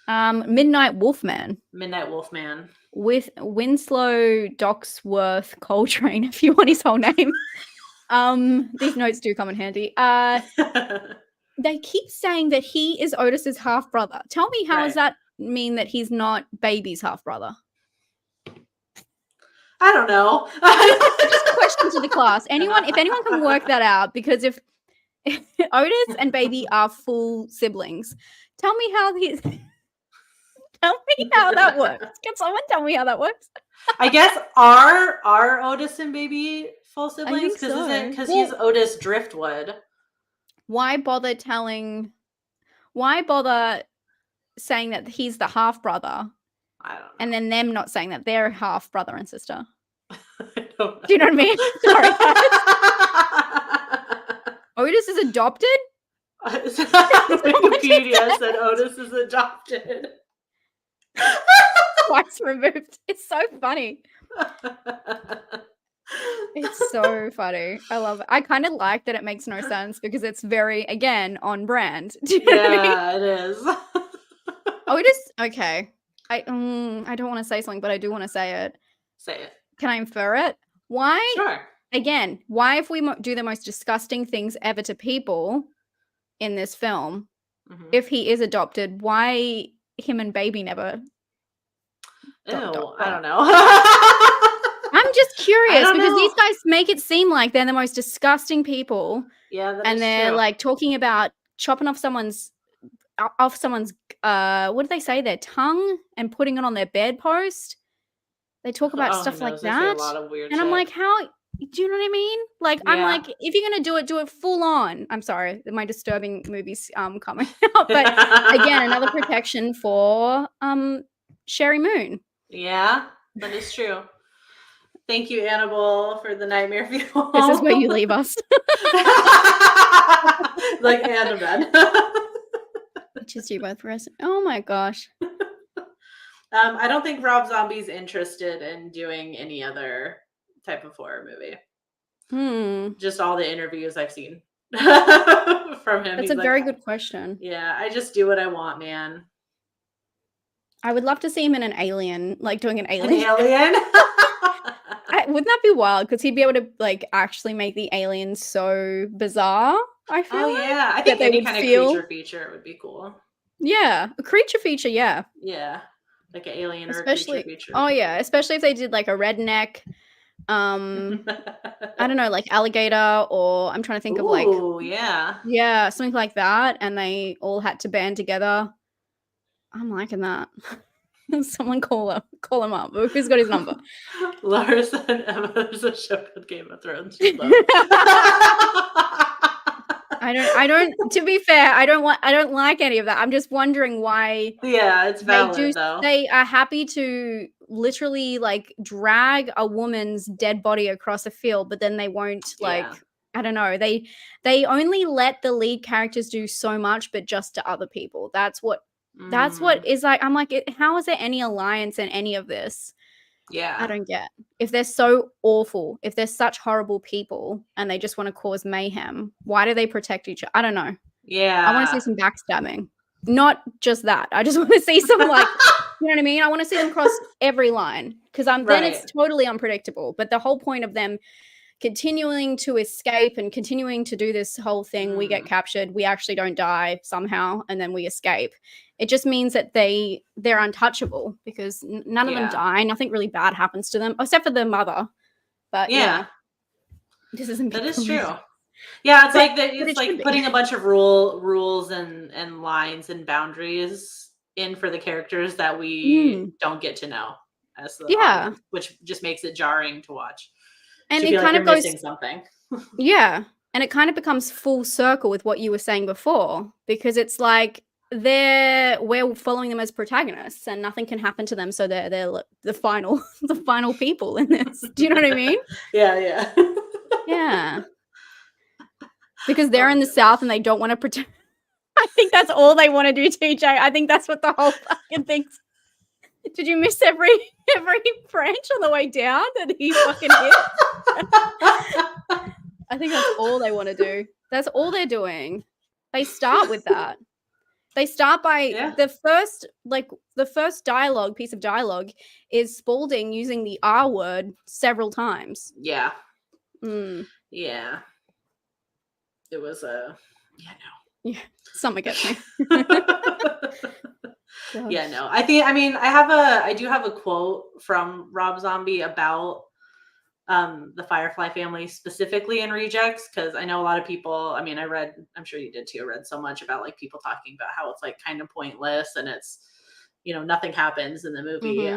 Midnight Wolfman. Midnight Wolfman. With Winslow Doxworth Coltrane, if you want his whole name. These notes do come in handy. They keep saying that he is Otis's half brother. Tell me, how does that mean that he's not Baby's half brother? I don't know. Just a question to the class. If anyone can work that out, because if Otis and Baby are full siblings, tell me how that works. Can someone tell me how that works? I guess are Otis and Baby full siblings? Because he's Otis Driftwood. Why bother saying that he's the half brother? I don't know. And then them not saying that they're half brother and sister. I don't know. Do you know what I mean? Sorry, guys. Otis is adopted? Wikipedia said Otis is adopted. Twice removed. It's so funny. It's so funny. I love it. I kind of like that it makes no sense because it's very, again, on brand. Do you know what I mean? It is. Okay. I don't want to say something, but I do want to say it. Say it. Can I infer it? Why? Sure. Again, why if we do the most disgusting things ever to people in this film, if he is adopted, why him and Baby never? I don't know. I'm just curious because these guys make it seem like they're the most disgusting people. Yeah, and they're true. Like talking about chopping off someone's what do they say, their tongue, and putting it on their bedpost. They talk about stuff like that. Say a lot of weird and shit. I'm like, how Do you know what I mean? Like, I'm Yeah. like, if you're gonna do it full on. I'm sorry, my disturbing movies coming out, but again, another protection for Sherry Moon. Yeah, that is true. Thank you, Annabelle, for the nightmare fuel. This is where you leave us. Like Annabelle. Just you both for us. Oh my gosh. I don't think Rob Zombie's interested in doing any other type of horror movie. Just all the interviews I've seen from him. That's a very good question. Yeah, I just do what I want, man. I would love to see him in an Alien, like doing an An Alien. alien? Wouldn't that be wild? Because he'd be able to like actually make the aliens so bizarre. I feel. Oh like, yeah, I that think they any would kind of feel. creature feature would be cool. Yeah, a creature feature. Yeah, Yeah, like an alien or a especially. creature feature. Oh yeah, especially if they did like a redneck. I don't know, like alligator, or I'm trying to think of like Ooh, yeah. something like that, and they all had to band together. I'm liking that. Someone call him up. Who's got his number? Lars and Emma, there's a show called Game of Thrones. I don't to be fair, I don't like any of that. I'm just wondering why Yeah, it's valid though. they are happy to literally like drag a woman's dead body across a field, but then they won't like Yeah. I don't know. They only let the lead characters do so much, but just to other people. That's what is like. I'm like, how is there any alliance in any of this? Yeah. I don't get. If they're so awful, if they're such horrible people and they just want to cause mayhem, why do they protect each other? I don't know. Yeah. I want to see some backstabbing. Not just that. I just want to see some like, you know what I mean? I want to see them cross every line because then it's totally unpredictable. But the whole point of them continuing to escape and continuing to do this whole thing, we get captured, we actually don't die somehow, and then we escape. It just means that they're untouchable because none of them die. Nothing really bad happens to them except for their mother. But yeah, this isn't. That is true. Yeah, it's like it's like putting a bunch of rules and lines and boundaries in for the characters that we don't get to know as the audience, which just makes it jarring to watch. And it kind of goes missing something. Yeah. And it kind of becomes full circle with what you were saying before, because it's like we're following them as protagonists and nothing can happen to them, so they're the final people in this. Do you know what I mean? Yeah. Yeah. Because they're in the South and they don't want to protect. I think that's all they want to do, TJ. I think that's what the whole fucking thing's. Did you miss every branch on the way down that he fucking hit? I think that's all they want to do. That's all they're doing. They start with that. They start by the first piece of dialogue is Spaulding using the R word several times. Yeah. Yeah. It was Yeah, something gets me. Yeah, no. I do have a quote from Rob Zombie about the Firefly family specifically in Rejects, because I know a lot of people, I'm sure you did too, read so much about like people talking about how it's like kind of pointless and it's, nothing happens in the movie.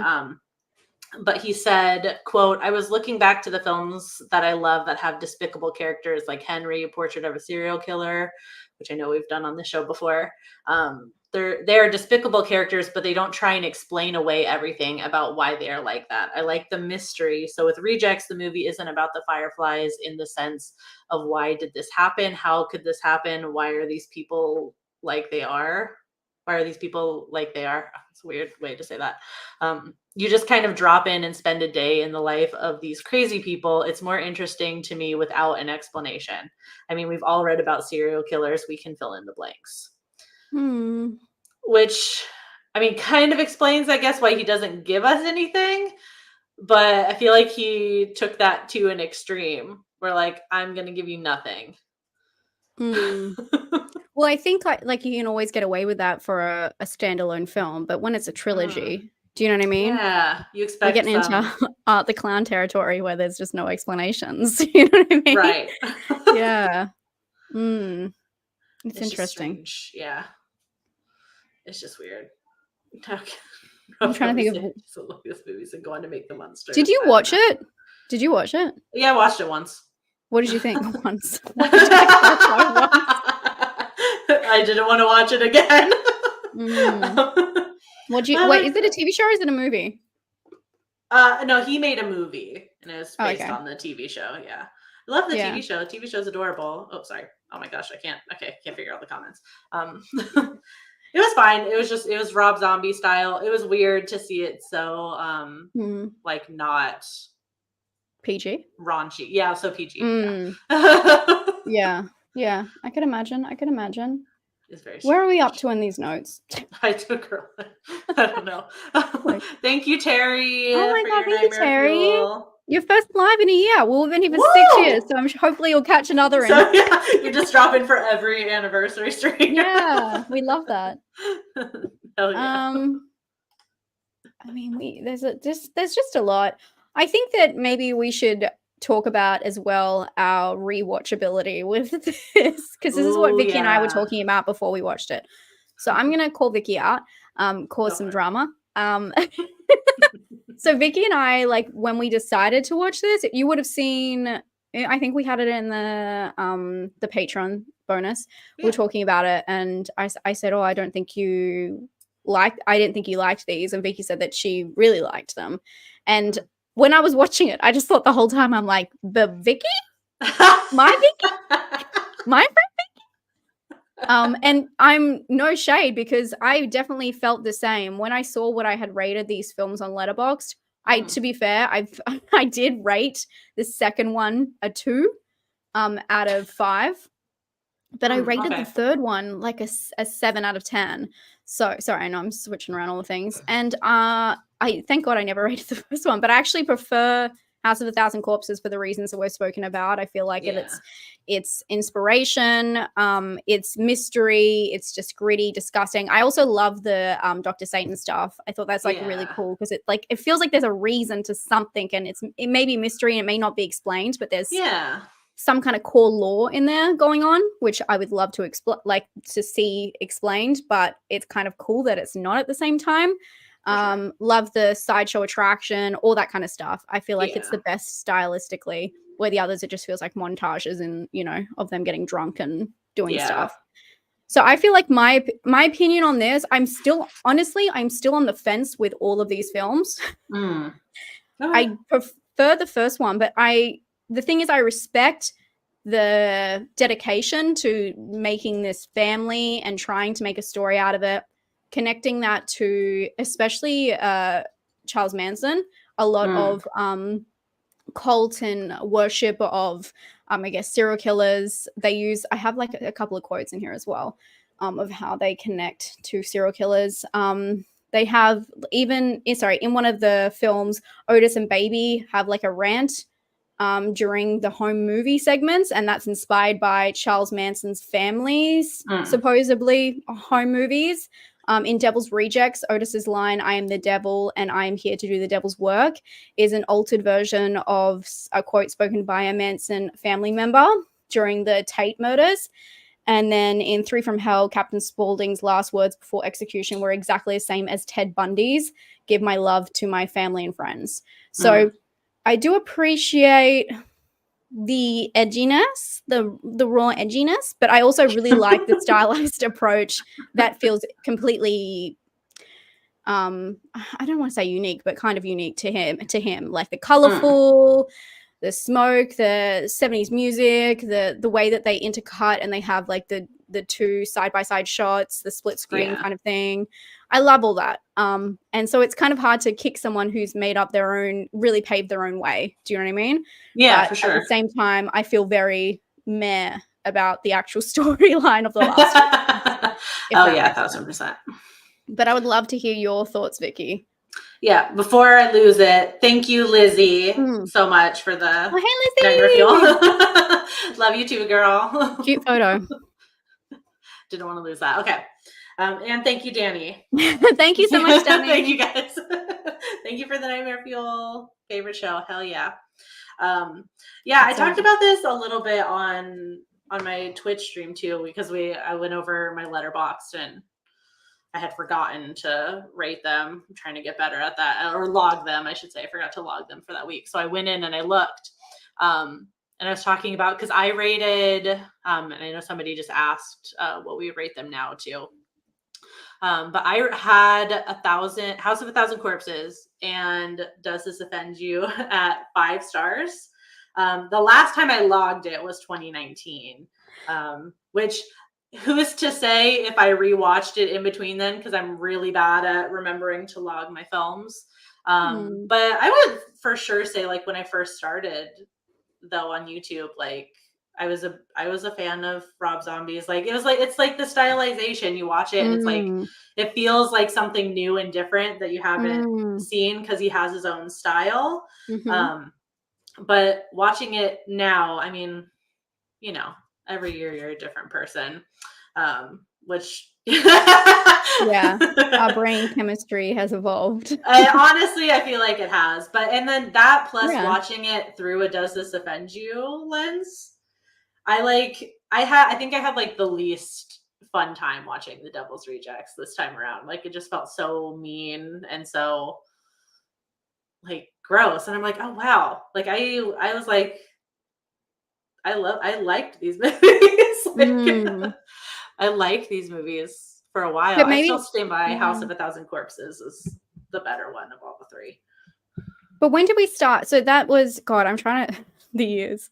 But he said, quote, "I was looking back to the films that I love that have despicable characters like Henry, A Portrait of a Serial Killer," which I know we've done on the show before. They're despicable characters, but they don't try and explain away everything about why they're like that. I like the mystery. So with Rejects, the movie isn't about the Fireflies in the sense of why did this happen? How could this happen? Why are these people like they are? Why are these people like they are? It's a weird way to say that. You just kind of drop in and spend a day in the life of these crazy people. It's more interesting to me without an explanation. I mean, we've all read about serial killers. We can fill in the blanks. Which, kind of explains, I guess, why he doesn't give us anything. But I feel like he took that to an extreme where, like, I'm going to give you nothing. Well, I think like you can always get away with that for a standalone film, but when it's a trilogy, do you know what I mean? Yeah, you expect we're getting into the clown territory where there's just no explanations. You know what I mean? Right. Yeah. It's interesting. Yeah. It's just weird. I'm trying to think of this movie's going to make the monster. Did you watch it? Did you watch it? Yeah, I watched it once. What did you think once? Why did I clarify once? I didn't want to watch it again. Wait, is it a TV show or is it a movie? No, he made a movie and it was based okay. on the TV show. Yeah. I love the Yeah. TV show. The TV show's adorable. Oh, sorry. Oh my gosh, I can't figure out the comments. It was fine. It was Rob Zombie style. It was weird to see it so like not PG. raunchy. Yeah, so PG. Yeah. Yeah. I could imagine. It's very Where are we up to in these notes? I took her. I don't know. Thank you, Terry. Oh my God, thank you, Terry. Fuel. Your first live in a year. Well, we've been here for 6 years, so hopefully you'll catch another in. So yeah, you're just dropping for every anniversary stream. Yeah, we love that. Hell yeah. I mean, there's just a lot. I think that maybe we should talk about as well our rewatchability with this, because this is what Vicky and I were talking about before we watched it. So I'm gonna call Vicky out, cause some drama. So Vicky and I, like, when we decided to watch this, you would have seen. I think we had it in the Patreon bonus. Yeah. We were talking about it, and I said, "Oh, I didn't think you liked these," and Vicky said that she really liked them. And when I was watching it, I just thought the whole time, I'm like, "The Vicky, my Vicky, my friend." And I'm no shade, because I definitely felt the same when I saw what I had rated these films on Letterboxd. To be fair, I did rate the second one a 2 out of 5, but I rated the third one like a 7 out of 10. So sorry, I know I'm switching around all the things. And I thank God I never rated the first one, but I actually prefer House of a Thousand Corpses for the reasons that we've spoken about. I feel like it's inspiration, it's mystery, it's just gritty, disgusting. I also love the Dr. Satan stuff. I thought that's really cool, because it feels like there's a reason to something, and it may be mystery and it may not be explained, but there's some kind of core lore in there going on, which I would love to see explained, but it's kind of cool that it's not at the same time. Love the sideshow attraction, all that kind of stuff. I feel like it's the best stylistically, where the others, it just feels like montages and, of them getting drunk and doing stuff. So I feel like my opinion on this, I'm still on the fence with all of these films. I prefer the first one, but the thing is, I respect the dedication to making this family and trying to make a story out of it. Connecting that to especially Charles Manson, a lot of cult and worship of, I guess, serial killers. I have like a couple of quotes in here as well of how they connect to serial killers. They have in one of the films, Otis and Baby have like a rant during the home movie segments, and that's inspired by Charles Manson's family's supposedly home movies. In Devil's Rejects, Otis's line, "I am the devil and I am here to do the devil's work," is an altered version of a quote spoken by a Manson family member during the Tate murders. And then in Three from Hell, Captain Spaulding's last words before execution were exactly the same as Ted Bundy's: "Give my love to my family and friends." So I do appreciate the edginess, the raw edginess, but I also really like the stylized approach that feels completely I don't want to say unique, but kind of unique to him, like the colorful, the smoke, the 70s music, the way that they intercut and they have like the two side-by-side shots, the split screen kind of thing. I love all that. And so it's kind of hard to kick someone who's really paved their own way. Do you know what I mean? Yeah, but for sure. At the same time, I feel very meh about the actual storyline of the last one. Oh yeah, 1,000%. But I would love to hear your thoughts, Vicky. Yeah, before I lose it, thank you, Lizzie, so much for the hey, Lizzie. Love you too, girl. Cute photo. Didn't want to lose that. Okay. And thank you, Danny. Thank you so much, Danny. Thank you, guys. Thank you for the Nightmare Fuel favorite show. Hell yeah. I talked about this a little bit on my Twitch stream too, because I went over my Letterboxd and I had forgotten to rate them. I'm trying to get better at that, or log them, I should say. I forgot to log them for that week. So I went in and I looked. And I was talking about, because I rated, and I know somebody just asked what we rate them now too. But I had House of a Thousand Corpses and Does This Offend You at 5 stars. The last time I logged it was 2019, which who's to say if I rewatched it in between then, because I'm really bad at remembering to log my films. But I would for sure say, like, when I first started though on YouTube, like I was a fan of Rob Zombie's. Like it's like the stylization. You watch it and it's like it feels like something new and different that you haven't seen, because he has his own style. But watching it now, I mean, you know, every year you're a different person. Which yeah, our brain chemistry has evolved. Honestly, I feel like it has. But and then that plus watching it through a Does This Offend You lens, I think I had like the least fun time watching The Devil's Rejects this time around. Like, it just felt so mean and so like gross. And I'm like, oh wow. Like I was like, I liked these movies. Like, I liked these movies for a while. But maybe, I still stand by House of a Thousand Corpses is the better one of all the three. But when did we start? So that was, God, I'm trying to, the years.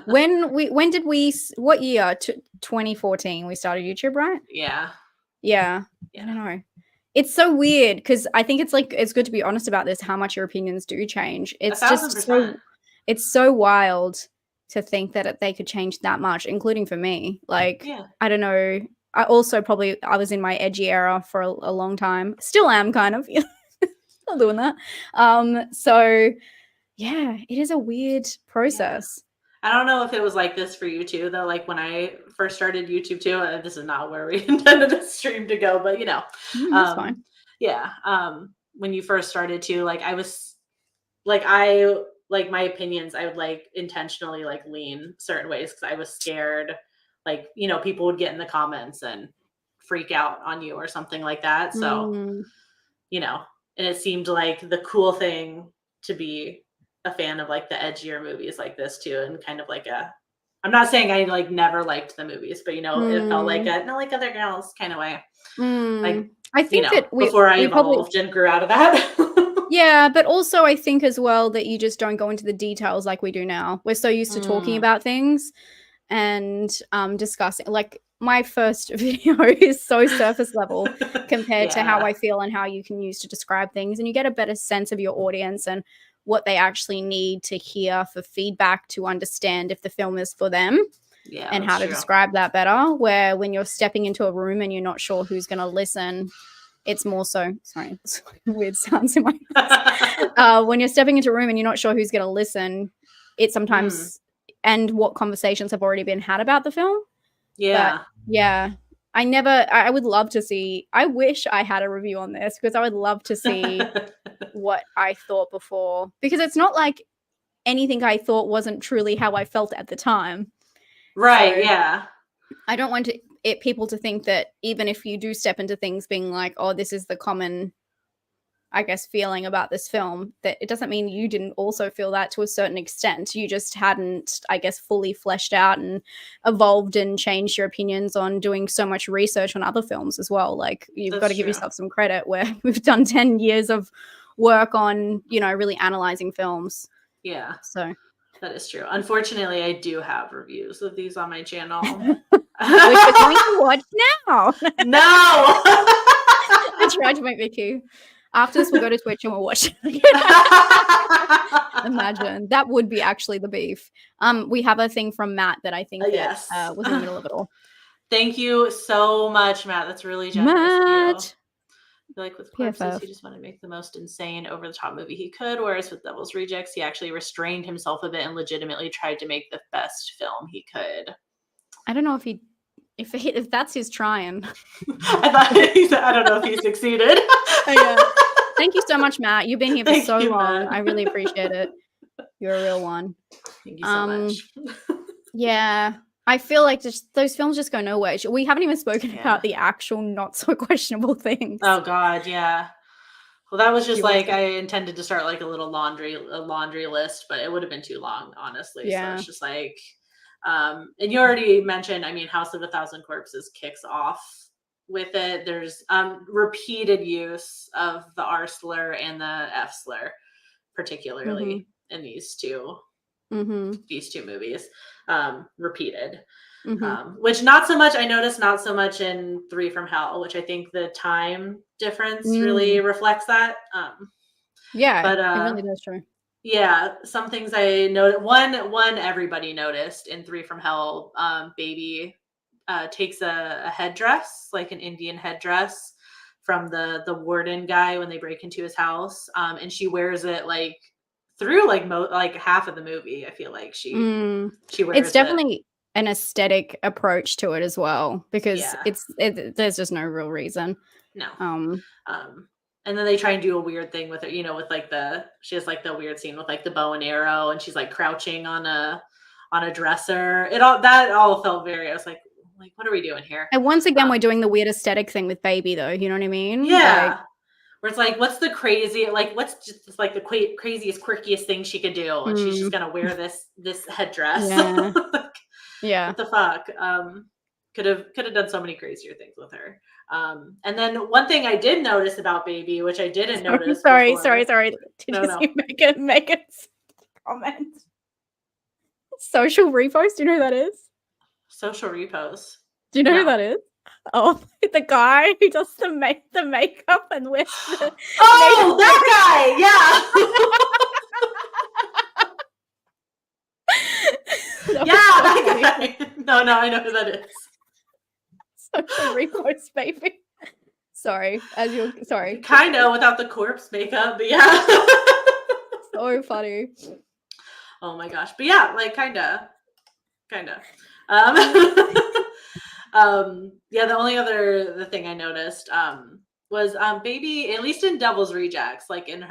When did we, what year? 2014 we started YouTube, right? Yeah. I don't know. It's so weird, because I think it's like, it's good to be honest about this, how much your opinions do change. It's 1,000%. It's so wild to think that they could change that much, including for me. Like, I don't know. I also I was in my edgy era for a long time. Still am, kind of. Still doing that. So yeah, it is a weird process. I don't know if it was like this for you too, though. Like when I first started YouTube too, this is not where we intended this stream to go, but you know, that's fine. Yeah. When you first started too, like I was like, my opinions, I would like intentionally like lean certain ways, because I was scared, like, you know, people would get in the comments and freak out on you or something like that. So, you know, and it seemed like the cool thing to be a fan of like the edgier movies like this too. And kind of like I'm not saying I like never liked the movies, but you know, it felt like not like other girls kind of way. Like, I think that before I evolved and grew out of that. Yeah, but also I think as well that you just don't go into the details like we do now. We're so used to talking about things and discussing. Like, my first video is so surface level compared to how I feel and how you can use to describe things, and you get a better sense of your audience and what they actually need to hear for feedback to understand if the film is for them. And how to describe that better. Where when you're stepping into a room and you're not sure who's going to listen, it's more so, sorry, weird sounds in my house. When you're stepping into a room and you're not sure who's going to listen, it sometimes, and what conversations have already been had about the film. Yeah. But, yeah. I would love to see, I wish I had a review on this, because I would love to see what I thought before. Because it's not like anything I thought wasn't truly how I felt at the time. Right, So, yeah. I don't want people to think that even if you do step into things being like, oh, this is the common, I guess, feeling about this film, that it doesn't mean you didn't also feel that to a certain extent. You just hadn't, I guess, fully fleshed out and evolved and changed your opinions on doing so much research on other films as well. Like, you've got to give yourself some credit, where we've done 10 years of work on, you know, really analyzing films. Yeah. So that is true. Unfortunately, I do have reviews of these on my channel. Which we're going to watch now. No! They tried to make me cue. After this, we'll go to Twitch and we'll watch it. Imagine. That would be actually the beef. We have a thing from Matt that I think that, was in the middle of it all. Thank you so much, Matt. That's really generous of you. I feel like with Corpses, he just wanted to make the most insane, over-the-top movie he could, whereas with Devil's Rejects, he actually restrained himself a bit and legitimately tried to make the best film he could. I don't know if that's his trying. I don't know if he succeeded. Yeah. Thank you so much, Matt. You've been here for so long. Matt. I really appreciate it. You're a real one. Thank you so much. Yeah. I feel like just those films just go nowhere. We haven't even spoken Yeah. about the actual not so questionable things. Oh God, yeah. Well, that was Do just you want like to? I intended to start like a laundry list, but it would have been too long, honestly. So Yeah. it's just like, and you already mentioned, I mean, House of a Thousand Corpses kicks off with it. There's repeated use of the R slur and the F slur, particularly in these two movies, repeated. Which not so much, I noticed not so much in Three from Hell, which I think the time difference really reflects that. Yeah, But it really does show. yeah, some things I noticed. One everybody noticed in Three from Hell, Baby takes a headdress, like an Indian headdress from the warden guy when they break into his house. And she wears it like through like half of the movie. I feel like she wears It's it. definitely an aesthetic approach to it as well, because Yeah. there's just no real reason. No. Um, And then they try and do a weird thing with it, you know, with like she has like the weird scene with like the bow and arrow, and she's like crouching on a dresser. That all felt very, I was like, what are we doing here? and once again, we're doing the weird aesthetic thing with Baby, though. You know what I mean? Yeah. Like, where it's like, what's the what's just like the craziest, quirkiest thing she could do, and she's just gonna wear this headdress. Yeah. Like, yeah. what the fuck? Could have done so many crazier things with her. And then one thing I did notice about Baby, which I didn't notice Sorry. before. Did No, you no. see Megan's comment? Social repost. Do you know who that is? Social repost. Do you know No. who that is? Oh, the guy who does the makeup and wears the Oh, that guy! Yeah. Yeah, that guy. No, I know who that is. Social repost, Baby. Sorry, sorry. Kind of without the corpse makeup, but yeah. So funny. Oh my gosh, but yeah, like kinda. Yeah, the only the thing I noticed was Baby, at least in Devil's Rejects, like in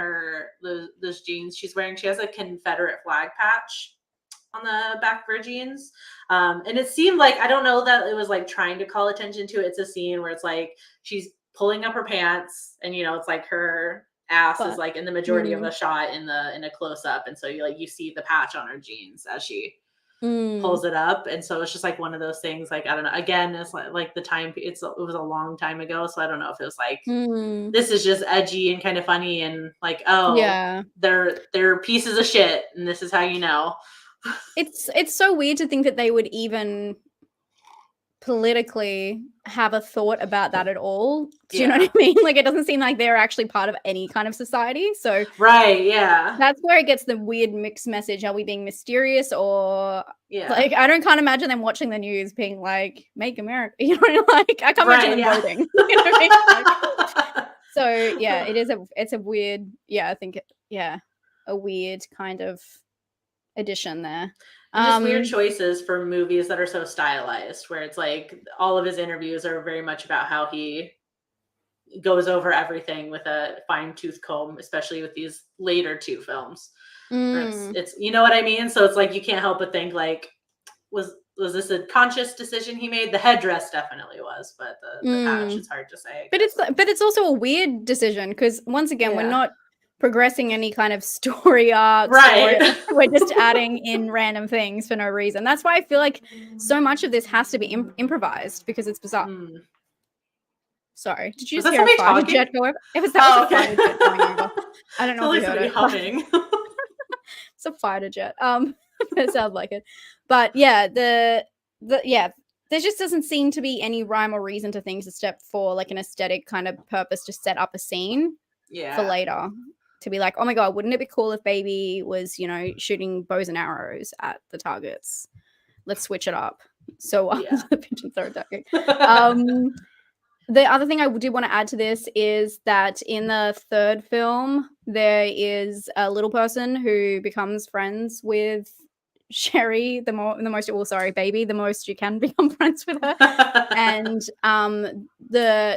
those jeans she's wearing, she has a Confederate flag patch on the back of her jeans. And it seemed like, I don't know that it was like trying to call attention to it. It's a scene where it's like she's pulling up her pants, and you know, it's like her ass is like in the majority of the shot in a close up, and so you see the patch on her jeans as she pulls it up. And so it's just like one of those things, like, I don't know, again, it's like the time, it was a long time ago, so I don't know if it was like this is just edgy and kind of funny, and like, oh yeah, they're pieces of shit, and this is how you know. It's so weird to think that they would even politically have a thought about that at all. Do you know what I mean? Like, it doesn't seem like they're actually part of any kind of society. So right, yeah, that's where it gets the weird mixed message. Are we being mysterious, or like, I can't imagine them watching the news being like, "Make America," you know, like, I can't imagine them voting. You know what I mean? Like, so yeah, it's a weird, I think a weird kind of addition there. And just weird choices for movies that are so stylized, where it's like all of his interviews are very much about how he goes over everything with a fine-tooth comb, especially with these later two films. It's you know what I mean? So it's like you can't help but think like, was this a conscious decision he made? The headdress definitely was, but the patch, it's hard to say. But it's also a weird decision, because once again, we're not progressing any kind of story arcs, right? We're just adding in random things for no reason. That's why I feel like so much of this has to be improvised, because it's bizarre. Sorry, did you just hear a fighter jet go over? It was that was a fighter jet going over. I don't know if you heard it. Humming. It's a fighter jet. It sounds like it. But yeah, there just doesn't seem to be any rhyme or reason to things except for like an aesthetic kind of purpose to set up a scene for later. To be like, oh my god, wouldn't it be cool if Baby was, you know, shooting bows and arrows at the targets? Let's switch it up. So the pigeons are attacking. The other thing I did want to add to this is that in the third film, there is a little person who becomes friends with Sherry, Baby, the most you can become friends with her. And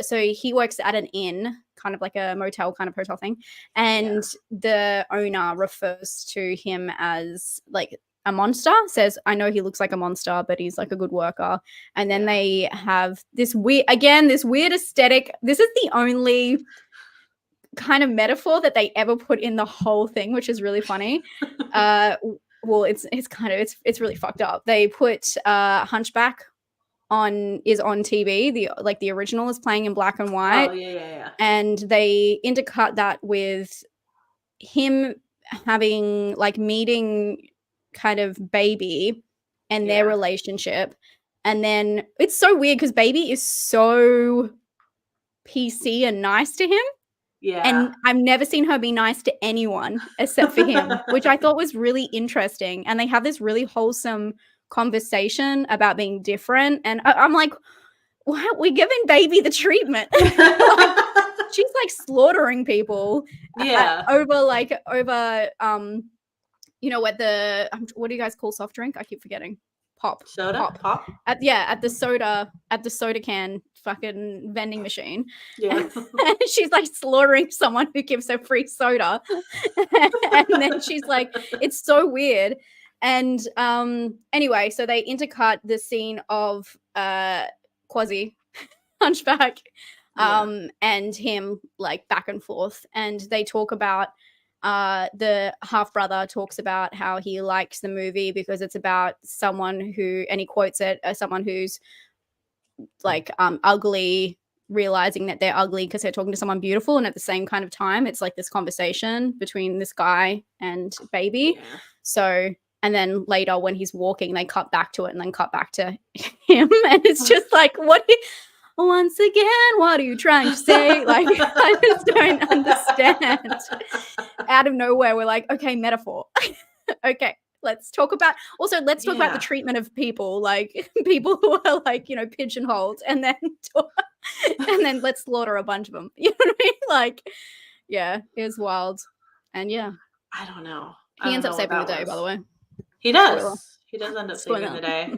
so he works at an inn, kind of like a motel kind of hotel thing, and the owner refers to him as like a monster, says, I know he looks like a monster, but he's like a good worker. And then they have this weird aesthetic. This is the only kind of metaphor that they ever put in the whole thing, which is really funny. Well, it's really fucked up. They put Hunchback on TV. The original is playing in black and white. Oh yeah. And they intercut that with him having like meeting kind of Baby and their relationship. And then it's so weird because Baby is so PC and nice to him. Yeah. And I've never seen her be nice to anyone except for him, which I thought was really interesting. And they have this really wholesome conversation about being different. And I'm like, why aren't we giving Baby the treatment? Like, she's like slaughtering people. Over you know what what do you guys call soft drink? I keep forgetting. Pop. At the soda can fucking vending machine. Yeah. And she's like slaughtering someone who gives her free soda. And then she's like, it's so weird. And anyway, so they intercut the scene of Quasi Hunchback and him like back and forth, and they talk about the half brother talks about how he likes the movie because it's about someone who, and he quotes it as someone who's like ugly, realizing that they're ugly because they're talking to someone beautiful, and at the same kind of time it's like this conversation between this guy and Baby. So, and then later when he's walking, they cut back to it and then cut back to him, and it's just like, once again, what are you trying to say? Like, I just don't understand. Out of nowhere, we're like, okay, metaphor. Okay, let's talk about the treatment of people, like people who are like, you know, pigeonholed, and then let's slaughter a bunch of them. You know what I mean? Like, yeah, it was wild. And I don't know. He ends up saving the day, by the way. He does. Spoiler. He does end up saving the day.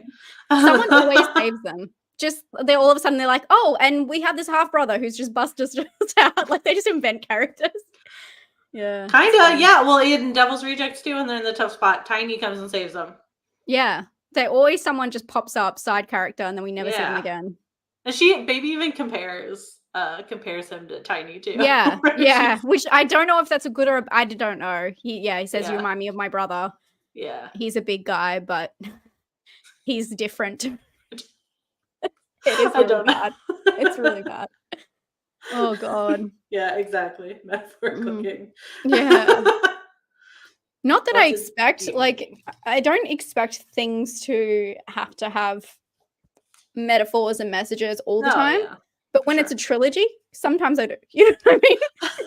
Someone always saves them. Just all of a sudden they're like, oh, and we have this half brother who's just busted us out. Like, they just invent characters. Yeah. Kinda, yeah. Well, in Devil's Rejects too, and they're in the tough spot, Tiny comes and saves them. Yeah. They always, someone just pops up, side character, and then we never see them again. And Baby even compares him to Tiny too. Yeah. Yeah. Which I don't know if that's a good or I don't know. He says, you remind me of my brother. Yeah. He's a big guy, but he's different. It is really bad. It's really bad. Oh God. Yeah, exactly. Metaphor cooking. Yeah. Not that I expect, I don't expect things to have metaphors and messages all the time. Yeah. But when it's a trilogy, sometimes I do. You know what I mean?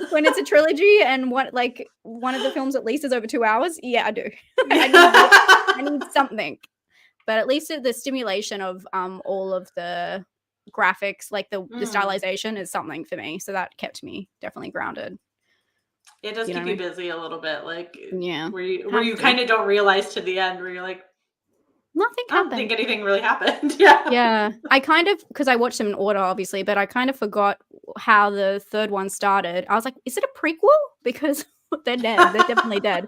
When it's a trilogy and one of the films at least is over 2 hours, yeah, I do. I need something. But at least the stimulation of all of the graphics, like the stylization, is something for me. So that kept me definitely grounded. It does keep you busy a little bit, like where you kind of don't realize to the end where you're like, nothing happened. I don't think anything really happened. Yeah. I kind of, because I watched them in order, obviously, but I kind of forgot how the third one started. I was like, is it a prequel? Because they're dead. They're definitely dead.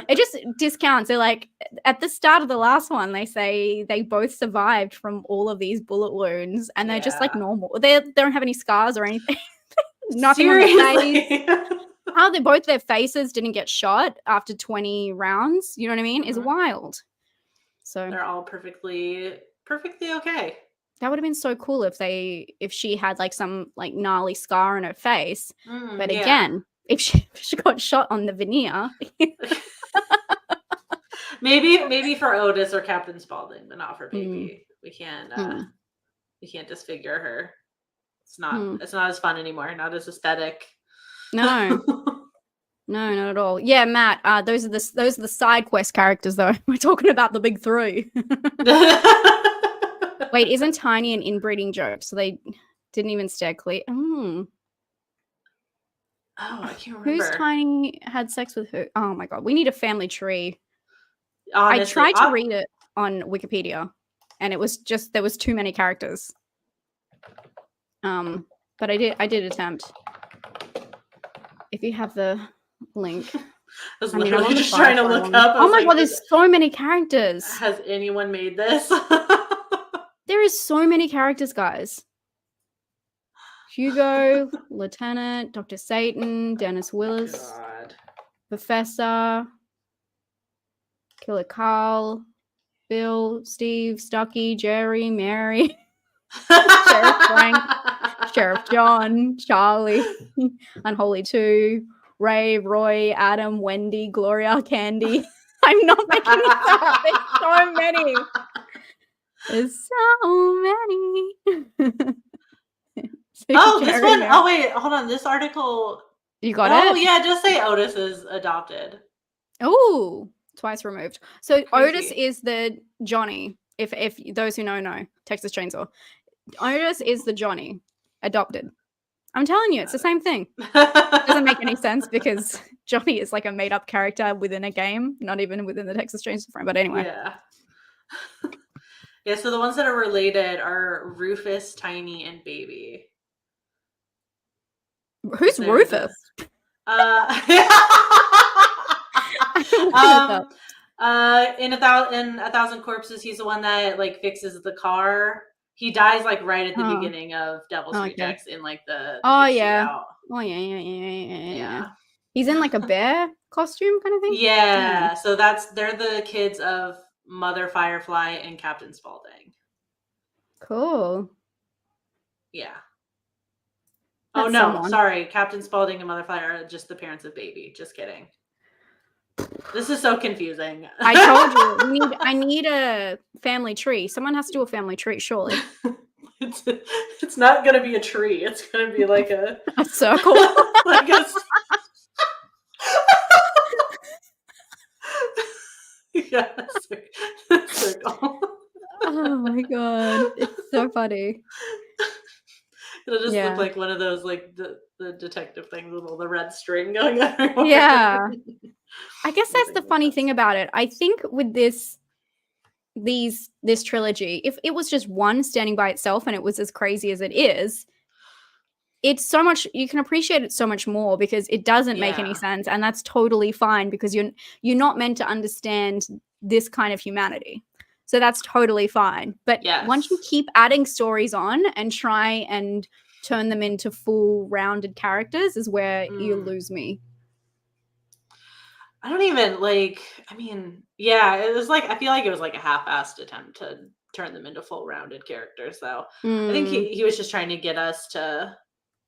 It just discounts. They're like, at the start of the last one, they say they both survived from all of these bullet wounds, and they're just like normal. They don't have any scars or anything. Nothing on their face. How both their faces didn't get shot after 20 rounds, you know what I mean, is wild. So they're all perfectly okay. That would have been so cool if she had like some like gnarly scar on her face. But again, if she got shot on the veneer. maybe for Otis or Captain Spaulding, but not for Baby. We can't disfigure her. It's not as fun anymore, not as aesthetic. No. No, not at all. Yeah, Matt, those are the side quest characters though. We're talking about the big three. Wait, isn't Tiny an inbreeding joke? So they didn't even stay clear. Oh, I can't remember. Who's Tiny had sex with who? Oh my God, we need a family tree. Honestly, I tried to read it on Wikipedia, and it was just, there was too many characters. But I did attempt. If you have the link, was I mean, I literally love the just trying to Firefly look one. up. I Oh was my like, god, there's so many characters. has anyone made this? There is so many characters, guys. Hugo, Lieutenant, Dr. Satan, Dennis Willis, God. Professor, Killer Carl, Bill, Steve, Stucky, Jerry, Mary, Sheriff Frank, Sheriff John, Charlie, Unholy 2, Ray, Roy, Adam, Wendy, Gloria, Candy. I'm not making this up. There's so many. There's so many. Oh, this Jerry, one. Mary. Oh, wait. Hold on. This article. You got Oh, it? yeah. Just say Otis is adopted. Oh, twice removed. So Otis Crazy. is the Johnny. If those who know, Texas Chainsaw. Otis is the Johnny, adopted. I'm telling you, it's the same thing. Doesn't make any sense because Johnny is like a made up character within a game, not even within the Texas Chainsaw frame. But anyway, Yeah. Yeah, so the ones that are related are Rufus, Tiny, and Baby. who's They're Rufus? In a thousand corpses, he's the one that like fixes the car. He dies like right at the beginning of Devil's Rejects in like the big shootout. Oh yeah. Yeah. He's in like a bear costume kind of thing. Yeah. So they're the kids of Mother Firefly and Captain Spaulding. Cool. Yeah. That's oh no, someone. sorry. Captain Spaulding and Mother Firefly are just the parents of Baby. Just kidding. This is so confusing. I told you, I need a family tree. Someone has to do a family tree, surely. It's not gonna be a tree. It's gonna be like a circle. like a yeah, circle. Oh my god, it's so funny. It'll just look like one of those like the detective things with all the red string going everywhere. Yeah. I guess that's the funny thing about it. I think with this trilogy, if it was just one standing by itself and it was as crazy as it is, it's so much, you can appreciate it so much more because it doesn't make any sense, and that's totally fine because you're not meant to understand this kind of humanity. So that's totally fine. But once you keep adding stories on and try and turn them into full rounded characters is where you lose me. I don't even like, I mean, yeah, it was like, I feel like it was like a half-assed attempt to turn them into full rounded characters. So I think he was just trying to get us to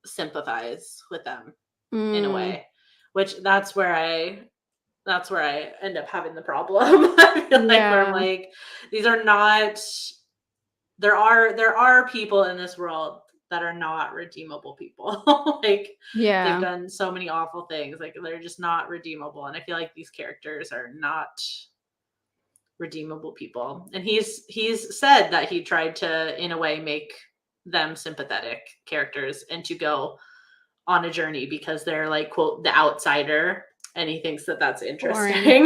sympathize with them in a way, which that's where I end up having the problem. I feel like where I'm like, these are not, there are people in this world that are not redeemable people. Like they've done so many awful things. Like they're just not redeemable. And I feel like these characters are not redeemable people. And he's said that he tried to, in a way, make them sympathetic characters and to go on a journey because they're like, quote, the outsider. And he thinks that that's interesting.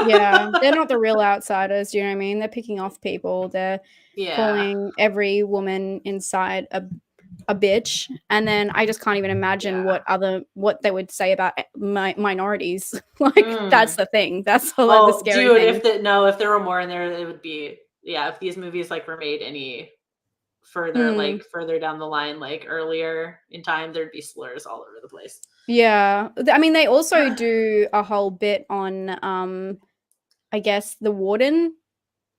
Yeah, they're not the real outsiders. Do you know what I mean? They're picking off people. They're calling every woman inside a bitch, and then I just can't even imagine what they would say about minorities. Like that's the thing. That's the scary thing. If there were more in there, it would be if these movies like were made any further like further down the line, like earlier in time, there'd be slurs all over the place. Yeah, I mean they also do a whole bit on I guess the warden,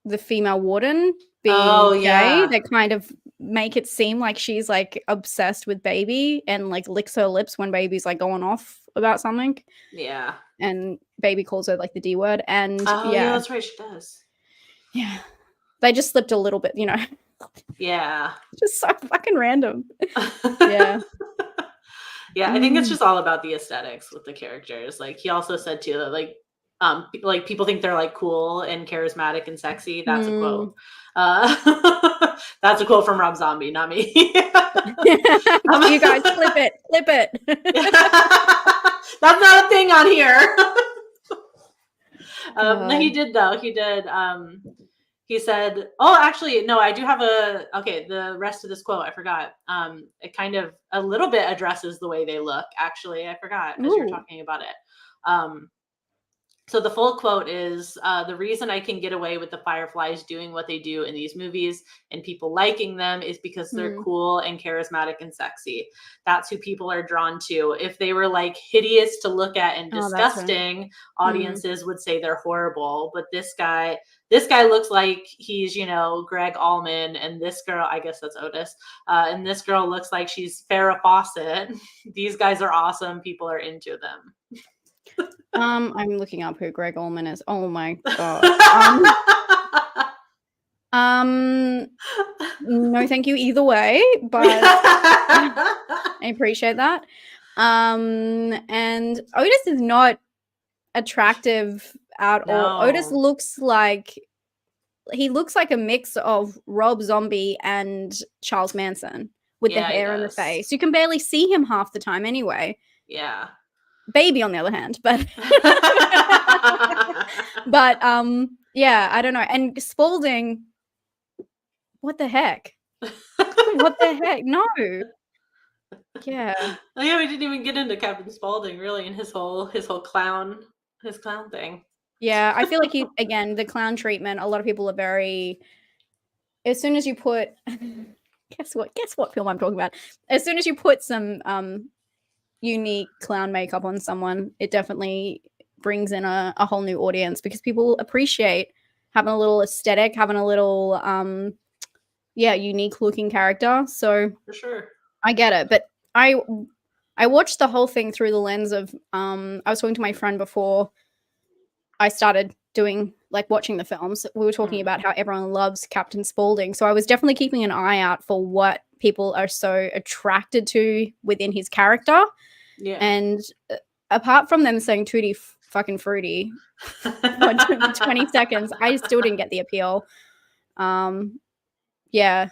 the female warden being gay. They kind of make it seem like she's like obsessed with Baby and like licks her lips when Baby's like going off about something. Yeah. And Baby calls her like the D word. And yeah, that's right, she does. Yeah. They just slipped a little bit, you know. Yeah. Just so fucking random. Yeah. Yeah, I think it's just all about the aesthetics with the characters. Like he also said too that like people think they're like cool and charismatic and sexy. That's a quote. That's a quote from Rob Zombie, not me. You guys flip it. That's not a thing on here. No, he did though. He said, oh, actually, no, I do have the rest of this quote, I forgot. It kind of a little bit addresses the way they look, actually. I forgot as you're talking about it. So the full quote is, the reason I can get away with the Fireflies doing what they do in these movies and people liking them is because they're Mm. cool and charismatic and sexy. That's who people are drawn to. If they were like hideous to look at and Oh, that's right. disgusting, audiences would say they're horrible. But this guy looks like he's, Greg Allman, and this girl, I guess that's Otis, and this girl looks like she's Farrah Fawcett. These guys are awesome. People are into them. I'm looking up who Greg Allman is. Oh my god. No, thank you either way, but I appreciate that. And Otis is not attractive at all. Otis No. looks like a mix of Rob Zombie and Charles Manson with the Yeah, he hair and the does. face. You can barely see him half the time anyway. Yeah. Baby, on the other hand, but yeah, I don't know. And Spaulding, what the heck? What the heck? No. Yeah. Oh, yeah, we didn't even get into Captain Spaulding really, and his whole clown thing. Yeah, I feel like again, the clown treatment, a lot of people are very, as soon as you put guess what film I'm talking about? As soon as you put some unique clown makeup on someone, it definitely brings in a whole new audience because people appreciate having a little aesthetic, having a little unique looking character. So For sure. I get it, but I watched the whole thing through the lens of I was talking to my friend before I started doing watching the films. We were talking about how everyone loves Captain Spaulding, so I was definitely keeping an eye out for what people are so attracted to within his character. Yeah. And apart from them saying "Tutti fucking fruity" for 20 seconds, I still didn't get the appeal. Yeah,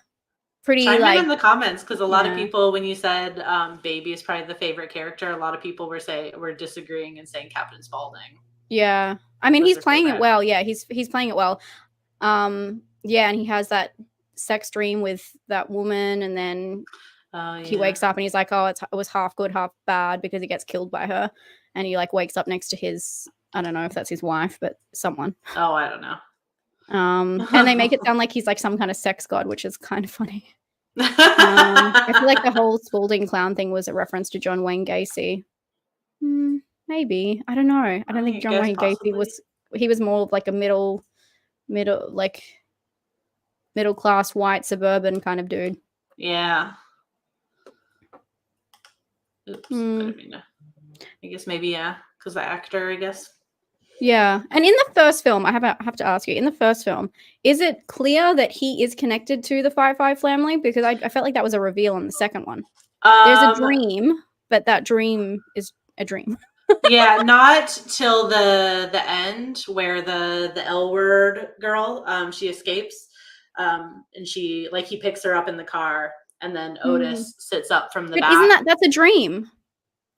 pretty Chime in the comments, because a lot of yeah. people, when you said Baby is probably the favorite character, a lot of people were disagreeing and saying Captain Spaulding. Yeah, I mean, Was he's their playing it favorite. well. Yeah, he's playing it well. Yeah, and he has that sex dream with that woman, and then he wakes up and he's like, "Oh, it was half good, half bad," because he gets killed by her, and he wakes up next to his, I don't know if that's his wife, but someone. Oh, I don't know. And they make it sound like he's like some kind of sex god, which is kind of funny. I feel like the whole Spaulding clown thing was a reference to John Wayne Gacy. Maybe, I don't know. I don't think John Wayne Gacy was. He was more of like a middle class white suburban kind of dude. Yeah. Oops. I didn't mean to. I guess maybe because the actor, I guess. Yeah, and in the first film, I have to ask you. In the first film, is it clear that he is connected to the Firefly family? Because I felt like that was a reveal in the second one. There's a dream, but that dream is a dream. Yeah, not till the end where the L word girl she escapes, and he picks her up in the car, and then Otis sits up from the But back. isn't that's a dream,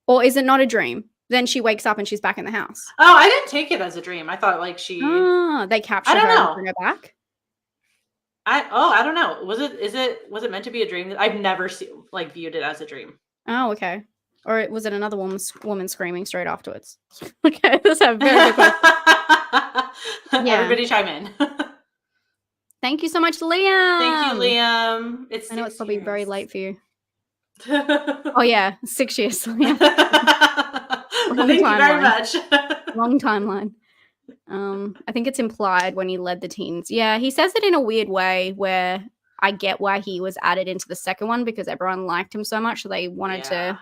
or is it not a dream? Then she wakes up and she's back in the house. Oh, I didn't take it as a dream. I thought they capture her and bring her back. I don't know. Was it meant to be a dream? I've never viewed it as a dream. Oh, okay. Or was it another woman screaming straight afterwards? Okay, that's a very good question. Yeah. Everybody chime in. Thank you so much, Liam. Thank you, Liam. I know it's probably very late for you. Oh yeah, 6 years. Liam. Well, thank you very much. Wrong timeline. I think it's implied when he led the teens. Yeah, he says it in a weird way where I get why he was added into the second one because everyone liked him so much, so they wanted to